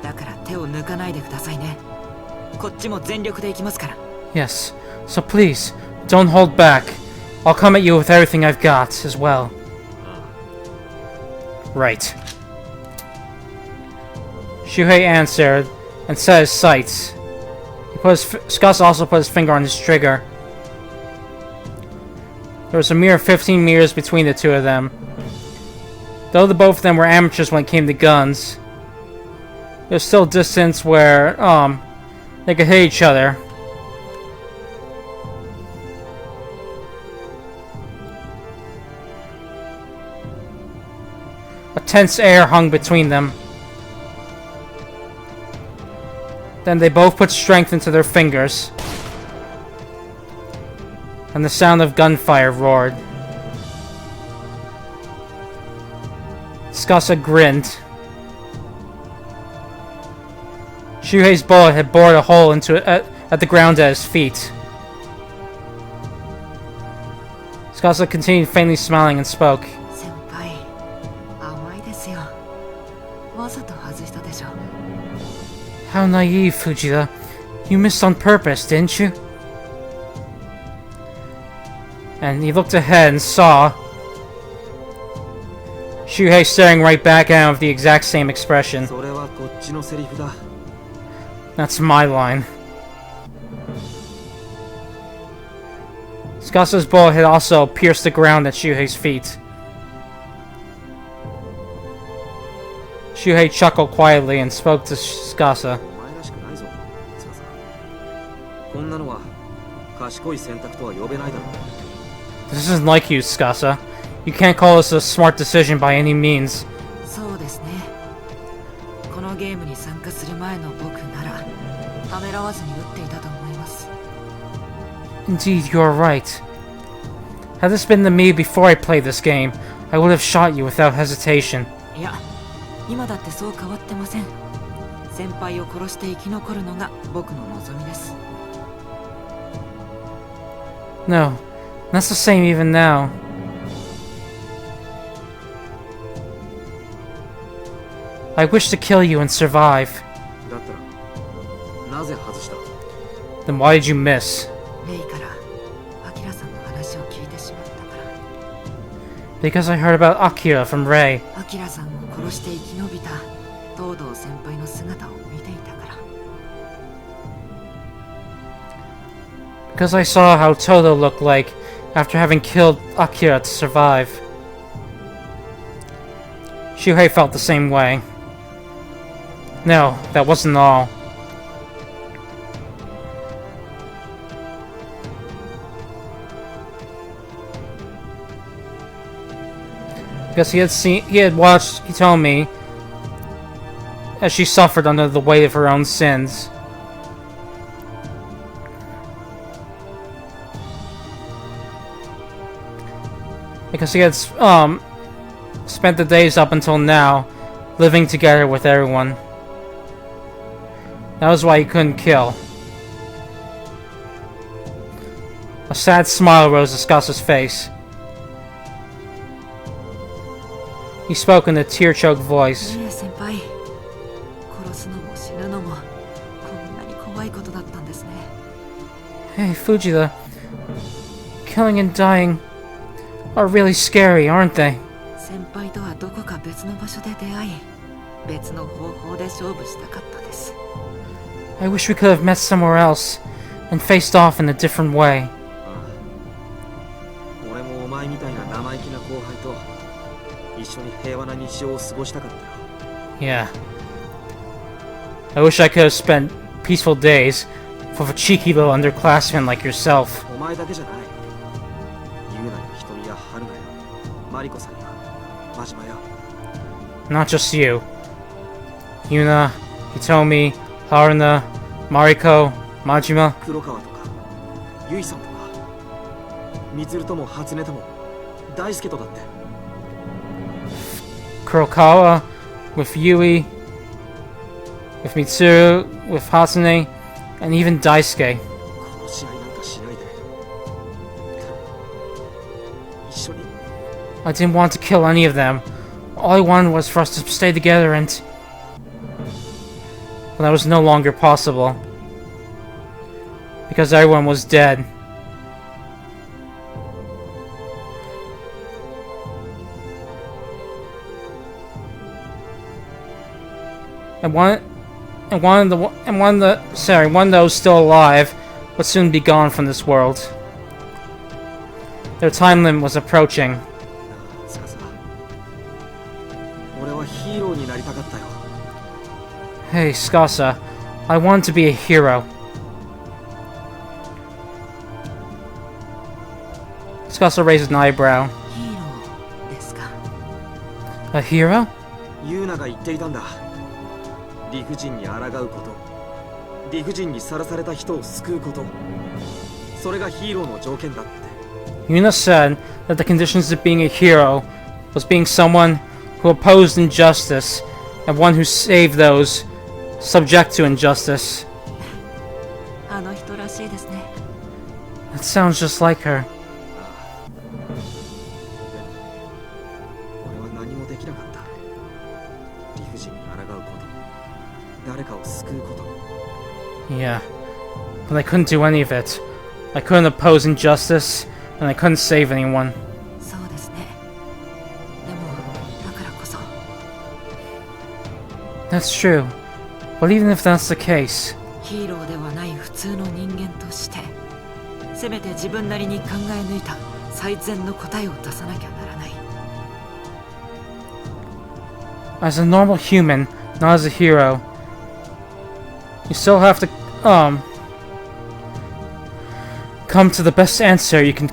え。だから手を抜かないでくださいね。こっちも全力でいきますから。 Yes. So please, don't hold back. I'll come at you with everything I've got as well. Right. Shuhei answered and set his sights. Tsukasa also put his finger on his trigger. There was a mere 15 meters between the two of them. Though the both of them were amateurs when it came to guns, there's still distance where they could hit each other. A tense air hung between them. Then they both put strength into their fingers, and the sound of gunfire roared. Tsukasa grinned. Shuhei's bullet had bored a hole into it at the ground at his feet. Tsukasa continued faintly smiling and spoke. 先輩、甘いですよ。わざと外したでしょ。 How naive, Fujita. You missed on purpose, didn't you? And he looked ahead and saw Shuhei staring right back at him with the exact same expression. それはこっちのセリフだ。 That's my line. Tsukasa's bullet had also pierced the ground at Shuhei's feet. Shuhei chuckled quietly and spoke to Tsukasa. お前らしくないぞ、翼。こんなのは賢い選択とは呼べないだろう。 This isn't like you, Tsukasa. You can't call this a smart decision by any means. そうですね。このゲームに参加する前の僕ならためらわずに撃っていたと思います。 Indeed, you are right. Had this been the me before I played this game, I would have shot you without hesitation. いや、今だってそう変わってません。先輩を殺して生き残るのが僕の望みです。 No, that's the same even now. I wish to kill you and survive. だったらなぜ外した？ Then why did you miss? レイからアキラさんの話を聞いてしまったから。 Because I heard about Akira from Ray. アキラさんを殺して生き延びた東堂先輩の姿を見ていたから。 Because I saw how Todo looked like after having killed Akira to survive. Shuhei felt the same way. No, that wasn't all. Because he told me, as she suffered under the weight of her own sins. Because he had spent the days up until now living together with everyone. That was why he couldn't kill. A sad smile rose to Scasa's face. He spoke in a tear-choked voice. ねえ先輩、殺すのも死ぬのもこんなに怖いことだったんですね。 Hey, Fujita. Killing and dying are really scary, aren't they? 先輩とはどこか別の場所で出会い、別の方法で勝負したかったです。 I wish we could have met somewhere else and faced off in a different way. 俺もお前みたいな生意気な後輩と一緒に平和な日常を過ごしたかったよ。 Yeah. I wish I could have spent peaceful days with a cheeky little underclassman like yourself. お前だけじゃない。ユーナや瞳やハルナやマリコさんやマジマや。 Not just you. Yuna, Hitomi, Haruna, Mariko, Majima. 黒川とかユイさんとかミツルとも初音とも大輔とだって。 Kurokawa, with Yui, with Mitsuru, with Hatsune, and even Daisuke. 殺し合いなんかしないで。一緒に。 I didn't want to kill any of them. All I wanted was for us to stay together and... But that was no longer possible. Because everyone was dead. And one of those still alive would soon be gone from this world. Their time limit was approaching. つかさ、俺はヒーローになりたかったよ。 Hey, Skasa, I want to be a hero. Skasa raised an eyebrow. ヒーローですか。 A hero? ユーナが言っていたんだ。理不尽に抗うこと、理不尽にさらされた人を救うこと、それがヒーローの条件だって。 Yuna said that the conditions of being a hero was being someone who opposed injustice and one who saved those subject to injustice. あの人らしいですね。 That sounds just like her. 俺は何もできなかった。理不尽に抗うこと、誰かを救うこと。 Yeah, but I couldn't do any of it. I couldn't oppose injustice, and I couldn't save anyone. そうですね。でもだからこそ。 That's true. But even if that's the case, ヒーローではない普通の人間としてせめて自分なりに考え抜いた最善の答えを出さなきゃならない。 as a normal human, not as a hero, you still have to come to the best answer you can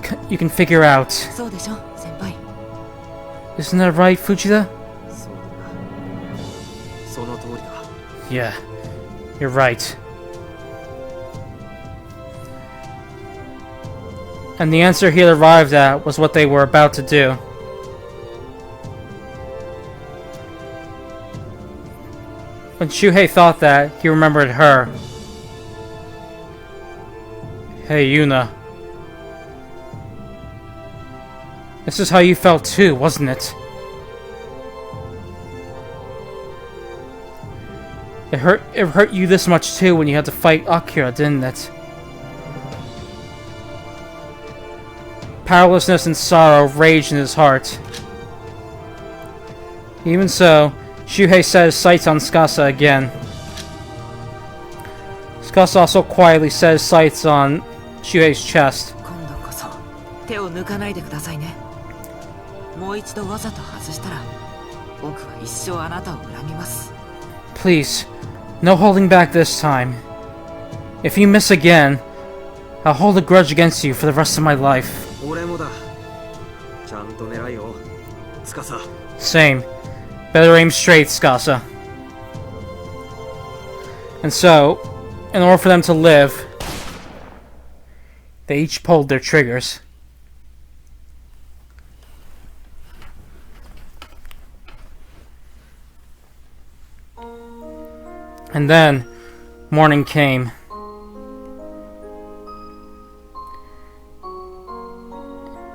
figure out. そうでしょ先輩。 Isn't that right, Fujita? そうだな。その通りだ。 Yeah, you're right. And the answer he had arrived at was what they were about to do. When Shuhei thought that, he remembered her. Hey, Yuna. This is how you felt too, wasn't it? It hurt you this much too when you had to fight Akira, didn't it? Powerlessness and sorrow raged in his heart. Even so, Shuhei set his sights on Skasa again. Skasa also quietly set his sights on Shuhei's chest. 今度こそ手を抜かないでくださいね。もう一度わざと外したら僕は一生あなたを恨みます。 Please, no holding back this time. If you miss again, I'll hold a grudge against you for the rest of my life. 俺もだ。ちゃんと狙いよ。つかさ。 Same. Better aim straight, Skasa. And so, in order for them to live, they each pulled their triggers. And then, morning came.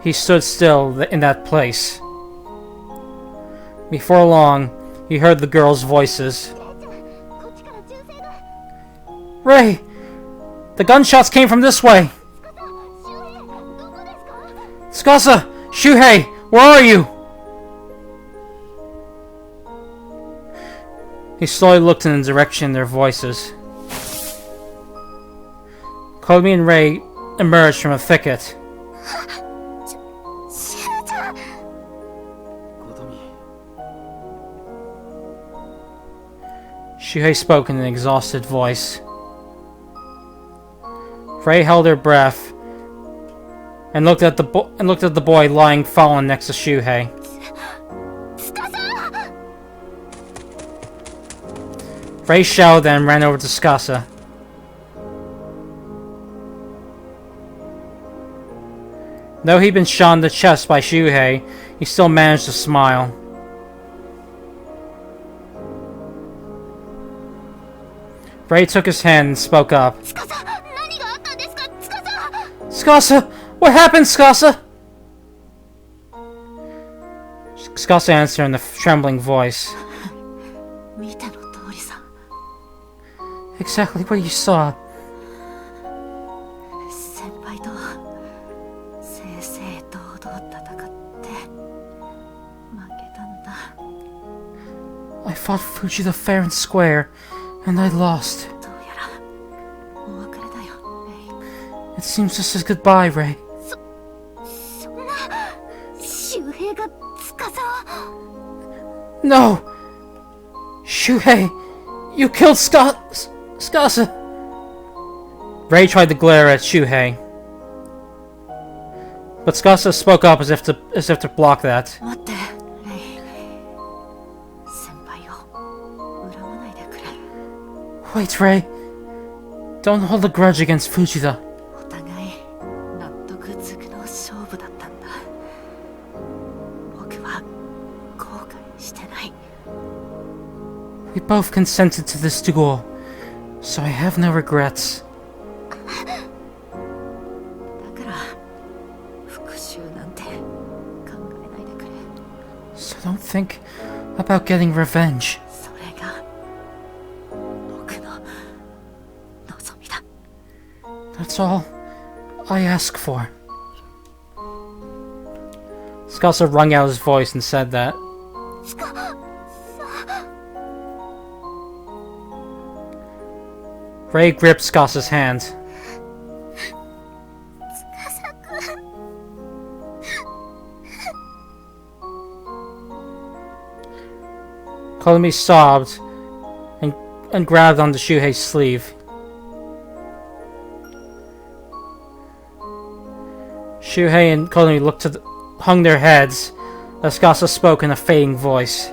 he stood still in that place. Before long, he heard the girls' voices. Ray! The gunshots came from this way! Tsukasa! Shuhei! Where are you? He slowly looked in the direction of their voices. Kotomi and Ray emerged from a thicket. Shuhei spoke in an exhausted voice. Ray held her breath and looked at the boy lying fallen next to Shuhei. Ray shouted and ran over to Tsukasa. Though he'd been shot in the chest by Shuhei, he still managed to smile. Ray took his hand and spoke up. Tsukasa! What happened, Tsukasa? Tsukasa answered in a trembling voice. Exactly what you saw. I fought Fujita fair and square, and I lost. It seems this is goodbye, Ray. No! Shuhei! You killed Tsukasa! Ray tried to glare at Shuhei, but Tsukasa spoke up as if to block that. Wait, Ray. Don't hold a grudge against Fujita. We both consented to this duel, so I have no regrets. So don't think about getting revenge. That's all I ask for. Tsukasa wrung out his voice and said that. Ray gripped Tsukasa's hand. Kotomi sobbed and grabbed onto Shuhei's sleeve. Shuhei and Kotomi hung their heads as Tsukasa spoke in a fading voice.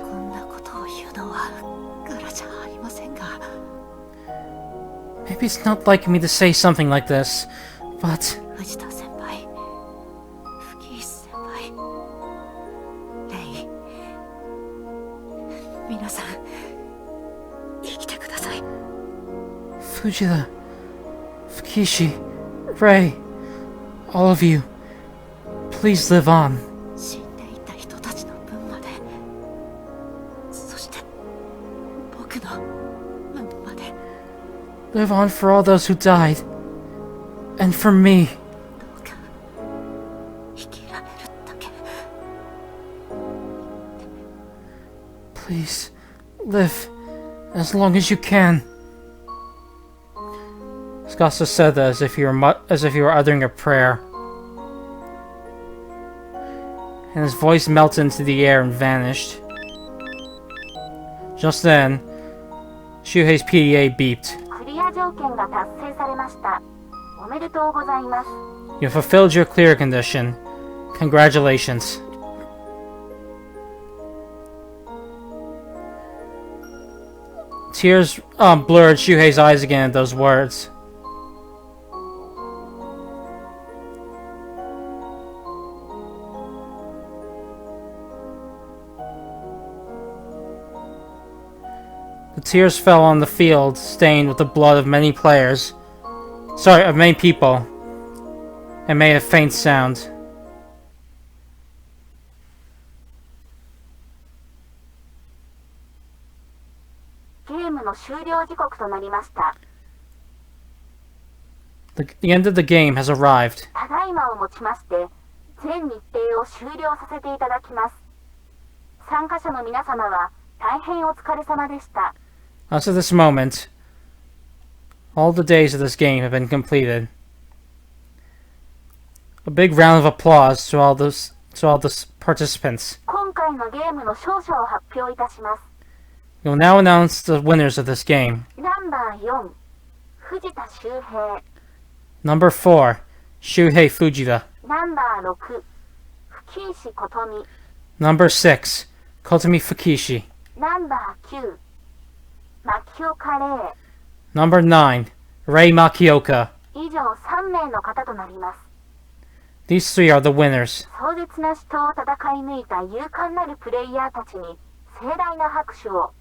Maybe it's not like me to say something like this, but... Fujita, Fukishi, Ray, all of you, please live on. Live on for all those who died, and for me. Please, live as long as you can. Tsukasa said that as if he were uttering a prayer, and his voice melted into the air and vanished. Just then, Shuhei's PDA beeped. You fulfilled your clear condition. Congratulations. Tears blurred Shuhei's eyes again at those words. The tears fell on the field, stained with the blood of many players. Sorry, of many people, and made a faint sound. の終了時刻となりました。The end of the game has arrived. ただいまをもちまして全日程を終了させていただきます。参加者の皆様は大変お疲れ様でした。As of this moment, all the days of this game have been completed. A big round of applause to all the participants. 今回のゲームの勝者を発表いたします。We will now announce the winners of this game. ナンバー4、藤田修平。Number 4, Shuhei Fujita. ナンバー6、吹石琴美。Number 6, Kotomi Fukishi. ナンバー9、牧岡玲。Number 9, Rei Makioka. 以上3名の方となります。These three are the winners. 壮絶な死闘を戦い抜いた勇敢なるプレイヤーたちに盛大な拍手を。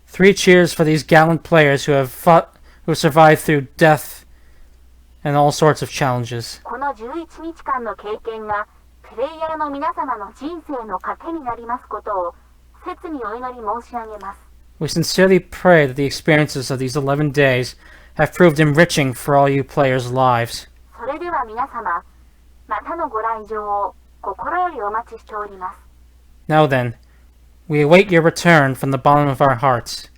Three cheers for these gallant players who survived through death and all sorts of challenges. この11日間の経験がプレイヤーの皆様の人生の糧になりますことを切にお祈り申し上げます。We sincerely pray that the experiences of these 11 days have proved enriching for all you players' lives. それでは皆様、またのご来場を心よりお待ちしております。Now then, we await your return from the bottom of our hearts.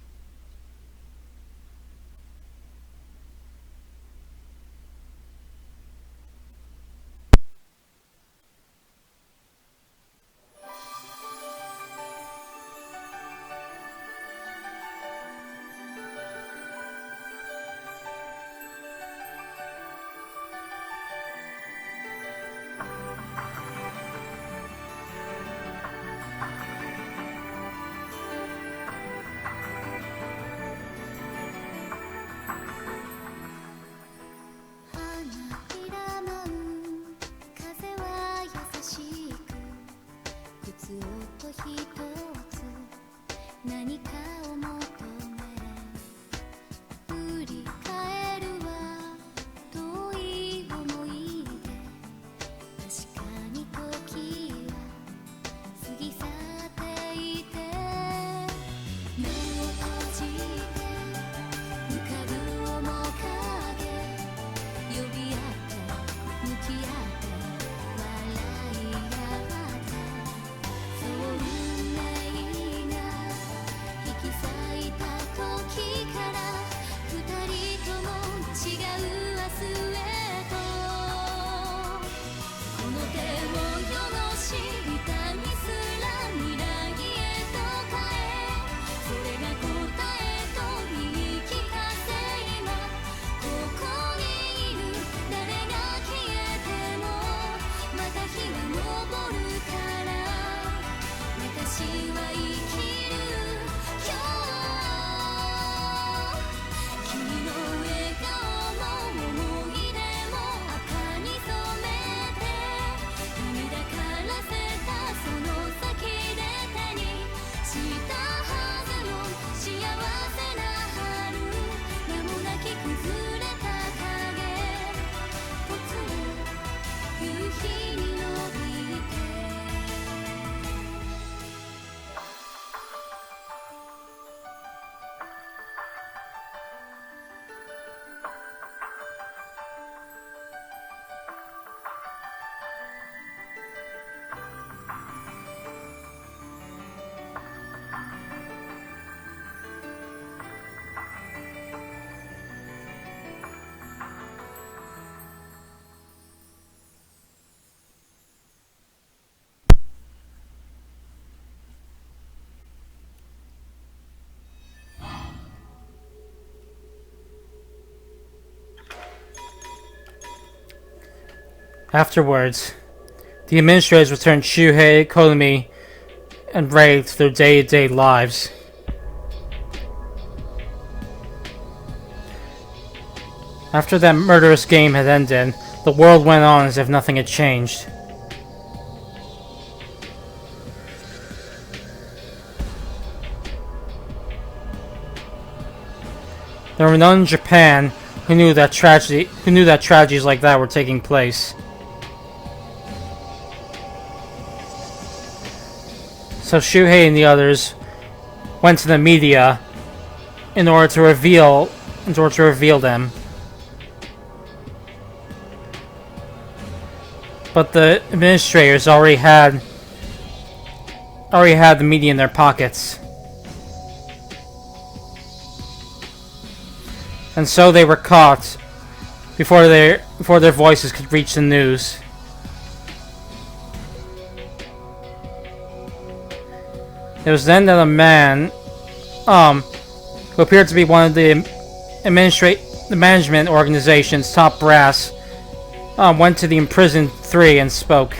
Afterwards, the administrators returned Shuhei, Kotomi, and Rei to their day-to-day lives. After that murderous game had ended, the world went on as if nothing had changed. There were none in Japan who knew that tragedies like that were taking place. So Shuhei and the others went to the media in order to reveal them. But the administrators already had the media in their pockets. And so they were caught before their voices could reach the news. It was then that a man, who appeared to be one of the management organization's top brass, went to the imprisoned three and spoke.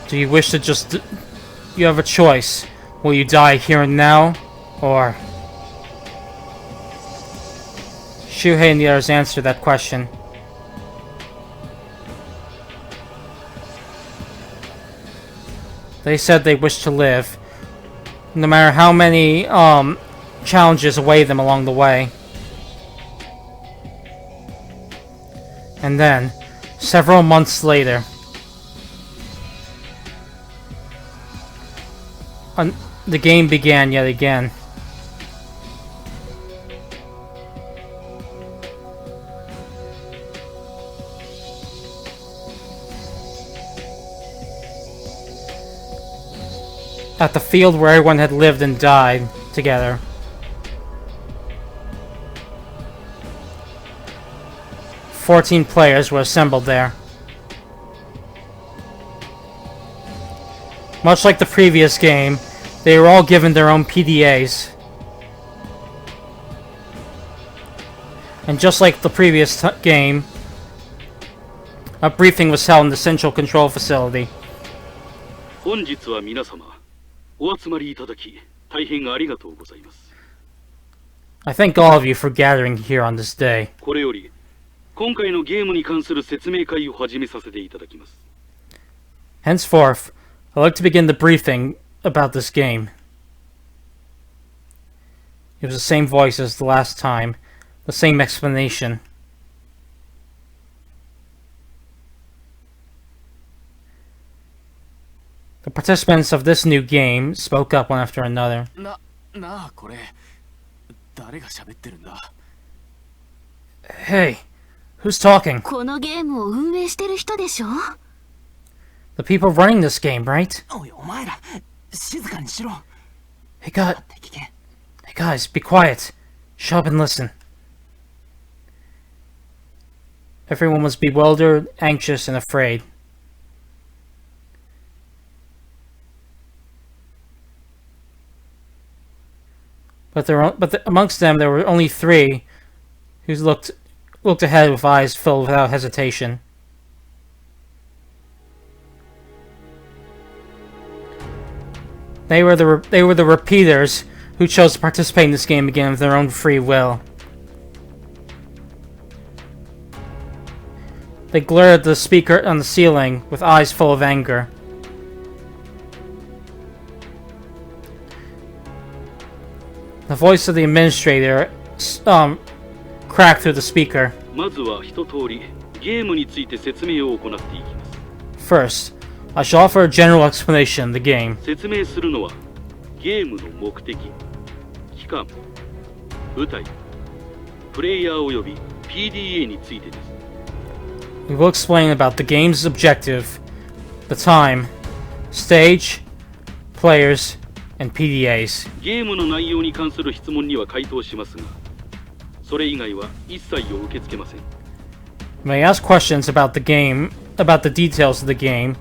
Do you wish to just... You have a choice. Will you die here and now, or... Shuhei and the others answered that question. They said they wished to live, no matter how many challenges await them along the way. And then, several months later, the game began yet again. At the field where everyone had lived and died together. "14 players were assembled there. Much like the previous game, they were all given their own PDAs. And just like the previous game, a briefing was held in the Central Control Facility. 本日は皆様お集まりいただき大変ありがとうございます。 I thank all of you for gathering here on this day. これより今回のゲームに関する説明会を始めさせていただきます。 Henceforth, I'd like to begin the briefing about this game. It was the same voice as the last time, the same explanation. The participants of this new game spoke up one after another. なあこれ誰が喋ってるんだ Hey, who's talking? このゲームを運営してる人でしょ The people running this game, right? おいお前ら静かにしろ Hey, だって聞け hey guys, be quiet. Shut up and listen. Everyone was bewildered, anxious, and afraid. But amongst them, there were only 3 who looked ahead with eyes filled without hesitation. They were the repeaters who chose to participate in this game again of their own free will. They glared at the speaker on the ceiling with eyes full of anger. The voice of the administrator cracked through the speaker. まずは一通りゲームについて説明を行っていきます。 First, I shall offer a general explanation of the game. 説明するのはゲームの目的、期間、舞台、プレイヤーおよび PDA についてです。 We will explain about the game's objective, the time, stage, players, and PDAs. ゲームの内容に関する質問には回答しますが、それ以外は一切を受け付けません。 You may ask questions about the game, about the details of the game,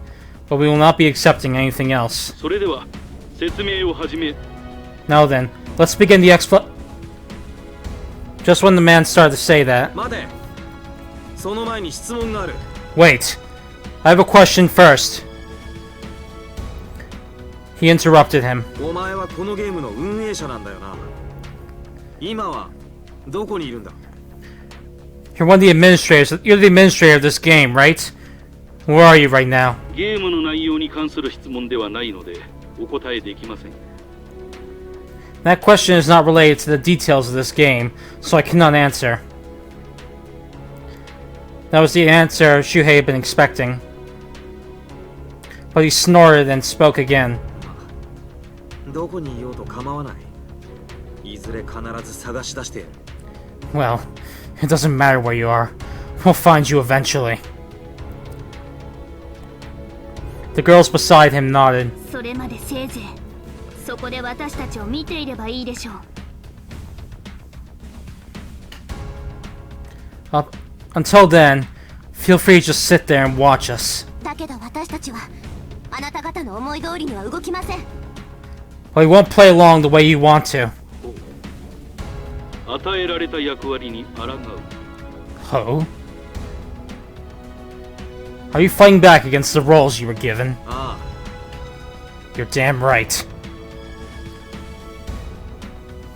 but we will not be accepting anything else. それでは説明を始め。 Now then, let's begin the Just when the man started to say that, 待て。その前に質問がある。 wait, I have a question first. He interrupted him. お前はこのゲームの運営者なんだよな。今はどこにいるんだ？ You're one of the administrators. You're the administrator of this game, right? Where are you right now? ゲームの内容に関する質問ではないのでお答えできません。 That question is not related to the details of this game, so I cannot answer. That was the answer Shuhei had been expecting. but he snorted and spoke again. どこにいようと構わない。いずれ必ず探し出してやる。Well, it doesn't matter where you are. We'll find you eventually. The girls beside him nodded. それまでせいぜいそこで私たちを見ていればいいでしょう。Until then, feel free to just sit there and watch us. だけど私たちはあなた方の思い通りには動きません。But we won't play along the way you want to. 与えられた役割に抗う。Ho? Are you fighting back against the roles you were given? ああ、 You're damn right.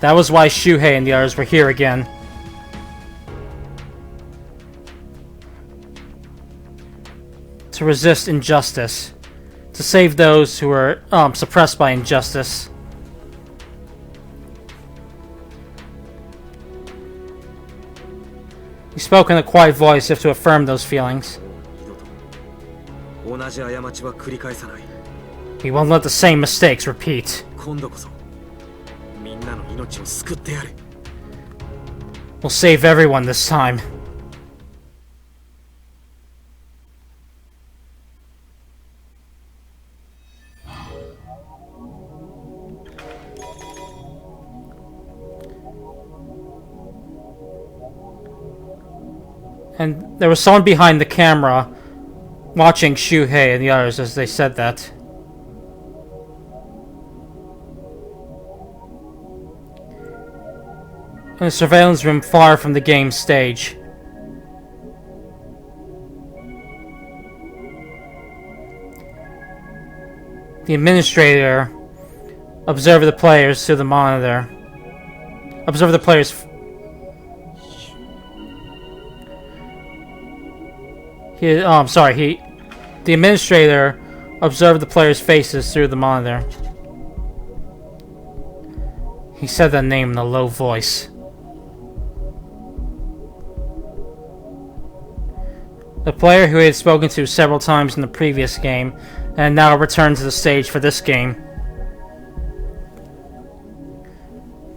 That was why Shuhei and the others were here again. To resist injustice. To save those who were suppressed by injustice. He spoke in a quiet voice as if to affirm those feelings. 二度と同じ過ちは繰り返さない。 He won't let the same mistakes repeat. 今度こそみんなの命を救ってやる。 We'll save everyone this time. And there was someone behind the camera watching Shuhei and the others as they said that. In a surveillance room far from the game stage. The administrator observed the players through the monitor. Observed the players. The administrator observed the players' faces through the monitor. He said that name in a low voice. The player who he had spoken to several times in the previous game and now returned to the stage for this game.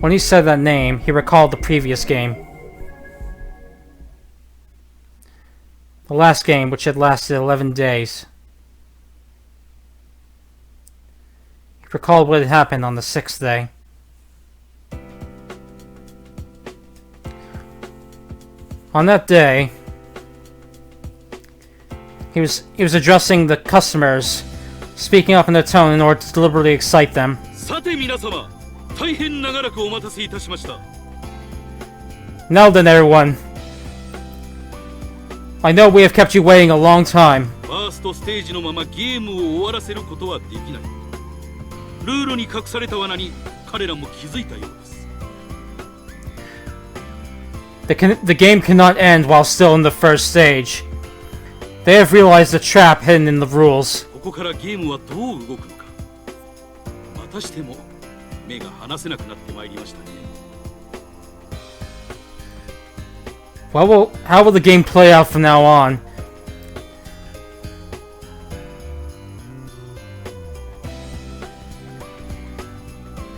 When he said that name, he recalled the previous game. The last game, which had lasted 11 days. He recalled what had happened on the 6th day. On that day, he was addressing the customers, speaking up in their tone in order to deliberately excite them. さて皆様、大変長らくお待たせいたしました。 Now then, everyone. I know we have kept you waiting a long time. ファーストステージのままゲームを終わらせることはできない。ルールに隠された罠に彼らも気づいたようです。 The game cannot end while still in the first stage. They have realized the trap hidden in the rules. ここからゲームはどう動くのか。またしても目が離せなくなってまいりましたね。 How will the game play out from now on?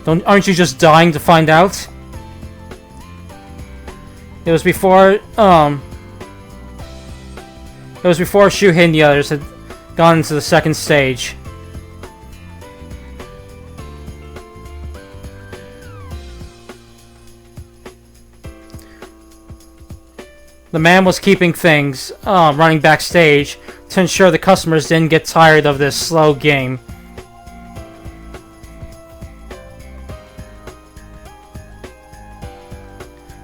Aren't you just dying to find out? It was before Shuhei and the others had gone into the second stage. The man was keeping things running backstage to ensure the customers didn't get tired of this slow game.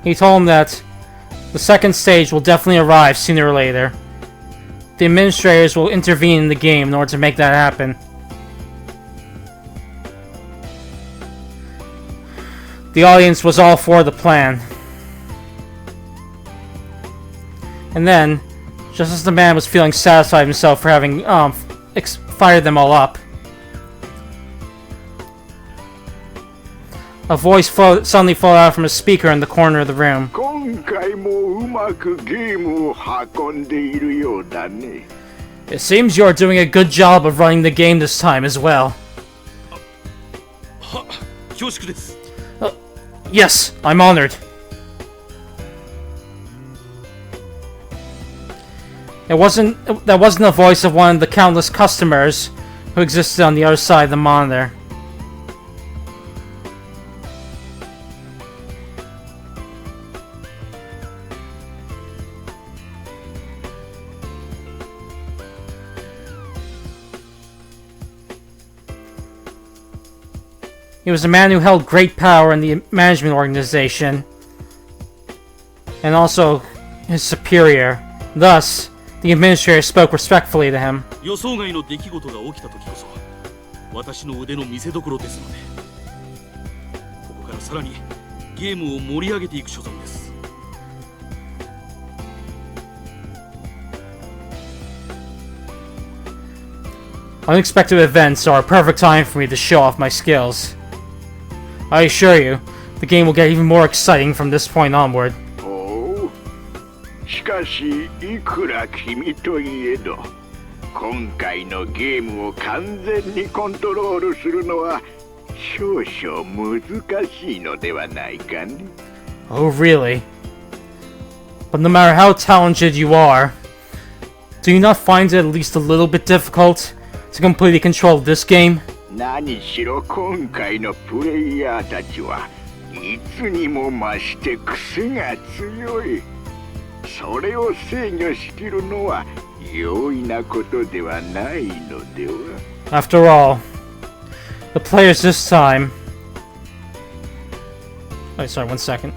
He told him that the second stage will definitely arrive sooner or later. The administrators will intervene in the game in order to make that happen. The audience was all for the plan. And then, just as the man was feeling satisfied with himself for having fired them all up, a voice suddenly flowed out from a speaker in the corner of the room. 今回もうまくゲームを運んでいるようだね。It seems you're doing a good job of running the game this time as well. は恐縮です。 Yes, I'm honored. That wasn't the voice of one of the countless customers who existed on the other side of the monitor. He was a man who held great power in the management organization, and also his superior. Thus, the administrator spoke respectfully to him. 予想外の出来事が起きた時こそ私の腕の見せ所ですので、ここからさらにゲームを盛り上げていく所存です。 Unexpected events are a perfect time for me to show off my skills. I assure you, the game will get even more exciting from this point onward. おう、しかしいくら君といえど、今回のゲームを完全にコントロールするのは少々難しいのではないかね。 Oh, really? But no matter how talented you are, do you not find it at least a little bit difficult to completely control this game? 何しろ今回のプレイヤーたちはいつにも増して癖が強い。それを制御しきるのは容易なことではないのでは。 After all, the players this time... Wait, sorry, 1 second.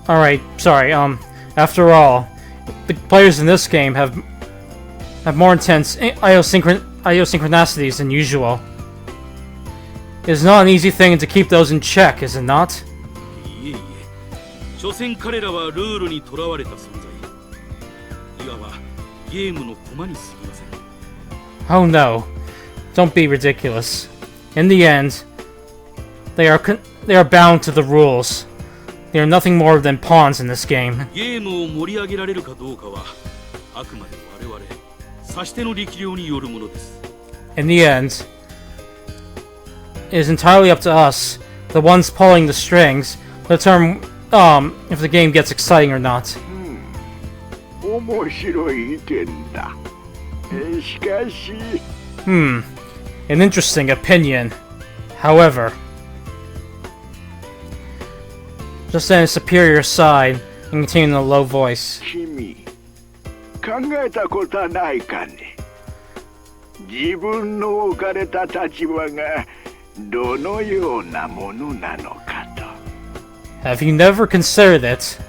Alright, sorry, after all, the players in this game have more intense iosynchronicities than usual. It is not an easy thing to keep those in check, is it not? いえいえ、所詮彼らはルールにとらわれた存在。いわばゲームの駒に過ぎません。 Oh no, don't be ridiculous. In the end, they are bound to the rules. They are nothing more than pawns in this game. ゲームを盛り上げられるかどうかはあくまで我々指し手の力量によるものです。 In the end, it is entirely up to us, the ones pulling the strings, to determine if the game gets exciting or not. 面白い意見だ。しかし、An interesting opinion. However, just then a superior sighed and continued in a low voice. 君、考えたことはないかね。自分の置かれた立場がどのようなものなのかと。 Have you never considered it?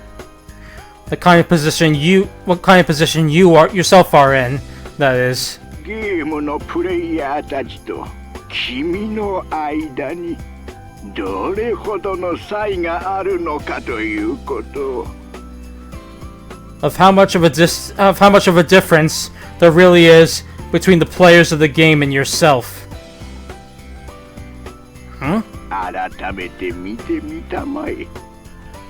What kind of position you yourself are in, that is. ゲームのプレイヤーたちと君の間にどれほどの差異があるのかということを。 Of how much of a difference there really is between the players of the game and yourself. 改めて見てみたまえ。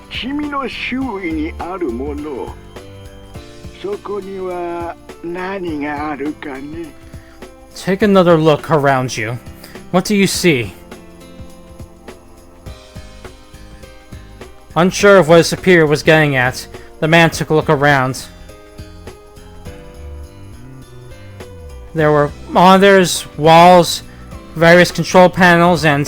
君の周囲にあるもの、そこには何があるかね。 Take another look around you. What do you see? Unsure of what his superior was getting at, the man took a look around. There were monitors, walls, various control panels, and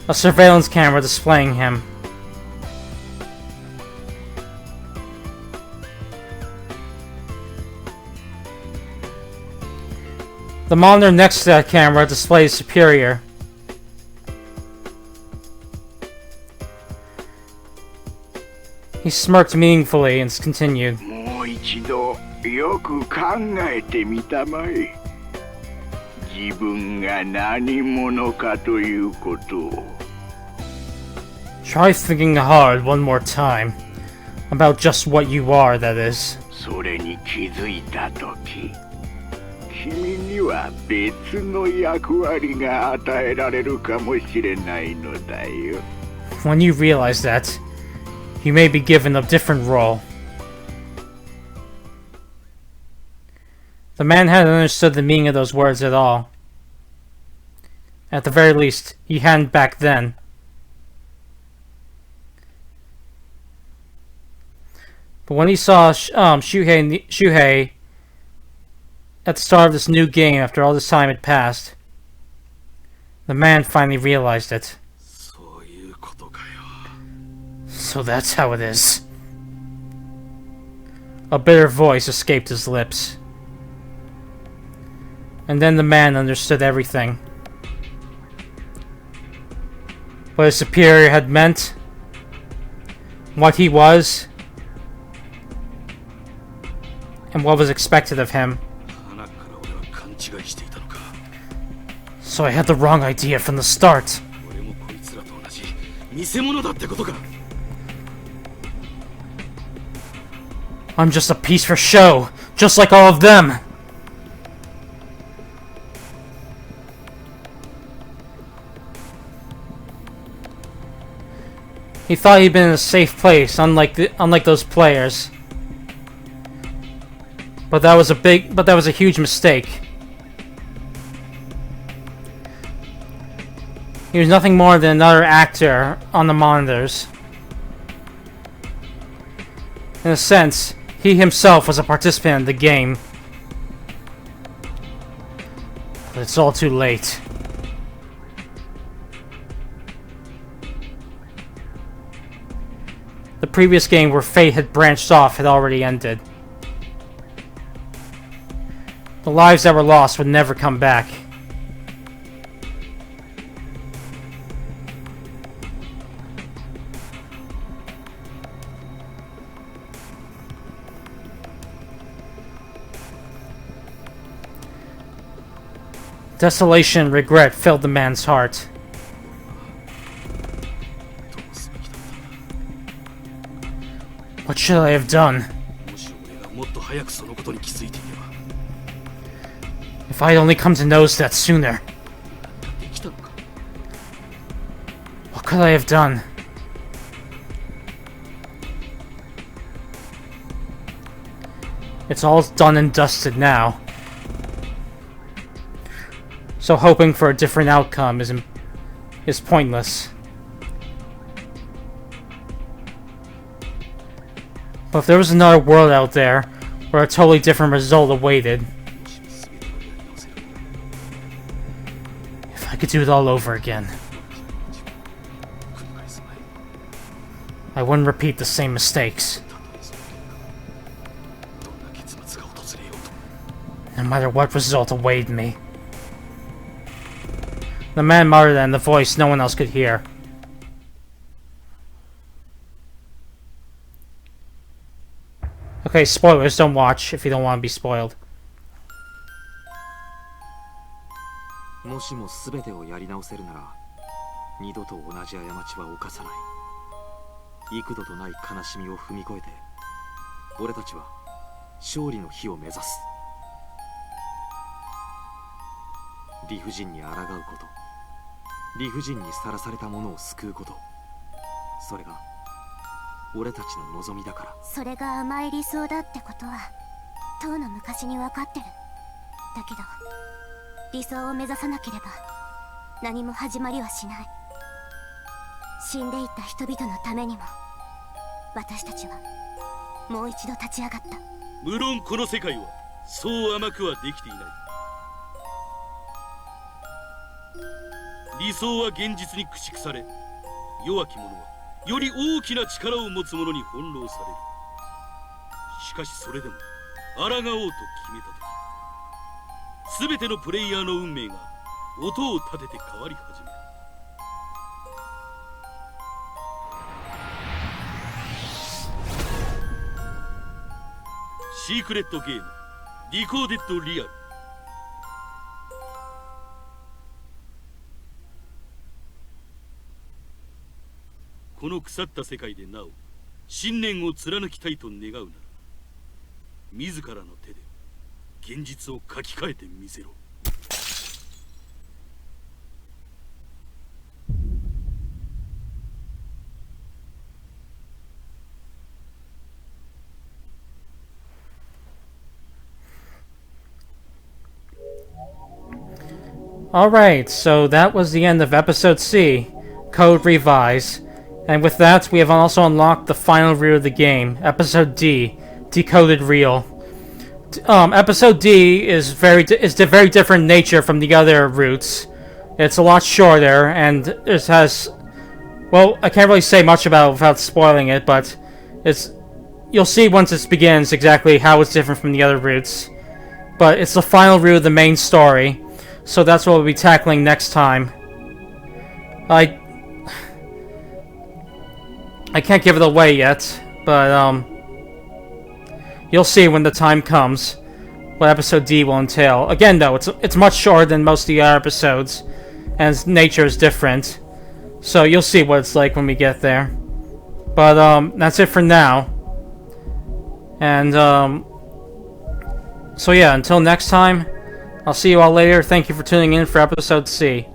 a surveillance camera displaying him. The monitor next to that camera displays superior. He smirked meaningfully and continued. もう一度よく考えてみたまえ。自分が何者かということを。 Try thinking hard one more time. About just what you are, that is. それに気づいたとき、君には別の役割が与えられるかもしれないのだよ。 When you realize that, you may be given a different role. The man hadn't understood the meaning of those words at all. At the very least, he hadn't back then. But when he saw Shuhei at the start of this new game after all this time had passed, the man finally realized it. そういうことかよ。 So that's how it is. A bitter voice escaped his lips. And then the man understood everything. What his superior had meant, what he was, and what was expected of him. 鼻から俺は勘違いしていたのか。 So I had the wrong idea from the start. 俺もこいつらと同じ偽物だってことか。 I'm just a piece for show, just like all of them. He thought he'd been in a safe place, unlike those players. But that was a huge mistake. He was nothing more than another actor on the monitors. In a sense, he himself was a participant in the game. But it's all too late. The previous game where fate had branched off had already ended. The lives that were lost would never come back. Desolation and regret filled the man's heart. どうすべきだったんだ。 What should I have done? もし俺がもっと早くそのことに気づいていれば。 If I'd only come to notice that sooner. できたのか。 What could I have done? It's all done and dusted now. So hoping for a different outcome is pointless. But if there was another world out there where a totally different result awaited, if I could do it all over again, I wouldn't repeat the same mistakes. No matter what result awaited me. The man muttered that in the voice no one else could hear. Okay, spoilers, don't watch if you don't want to be spoiled. もしも全てをやり直せるなら、二度と同じ過ちは犯さない。幾度とない悲しみを踏み越えて、俺たちは勝利の日を目指す。理不尽に抗うこと、理不尽にさらされたものを救うこと、それが俺たちの望みだから。それが甘い理想だってことはとうの昔に分かってる。だけど理想を目指さなければ何も始まりはしない。死んでいった人々のためにも私たちはもう一度立ち上がった。無論この世界はそう甘くはできていない。理想は現実に駆逐され、弱き者はより大きな力を持つ者に翻弄される。しかしそれでも抗おうと決めたとき、全てのプレイヤーの運命が音を立てて変わり始める。シークレットゲームディコーデッドリアル。この腐った世界でなお信念を貫きたいと願うなら、自らの手で現実を書き換えてみせろ。Alright, so that was the end of Episode C, Code Revise. And with that, we have also unlocked the final route of the game, Episode D, Decoded Real. Episode D is very different nature from the other routes. It's a lot shorter, and it has... Well, I can't really say much about it without spoiling it, but you'll see once it begins exactly how it's different from the other routes. But it's the final route of the main story, so that's what we'll be tackling next time. I can't give it away yet, but you'll see when the time comes what Episode D will entail. Again, though, it's much shorter than most of the other episodes, and its nature is different. So you'll see what it's like when we get there. But that's it for now. And so yeah, until next time, I'll see you all later. Thank you for tuning in for Episode C.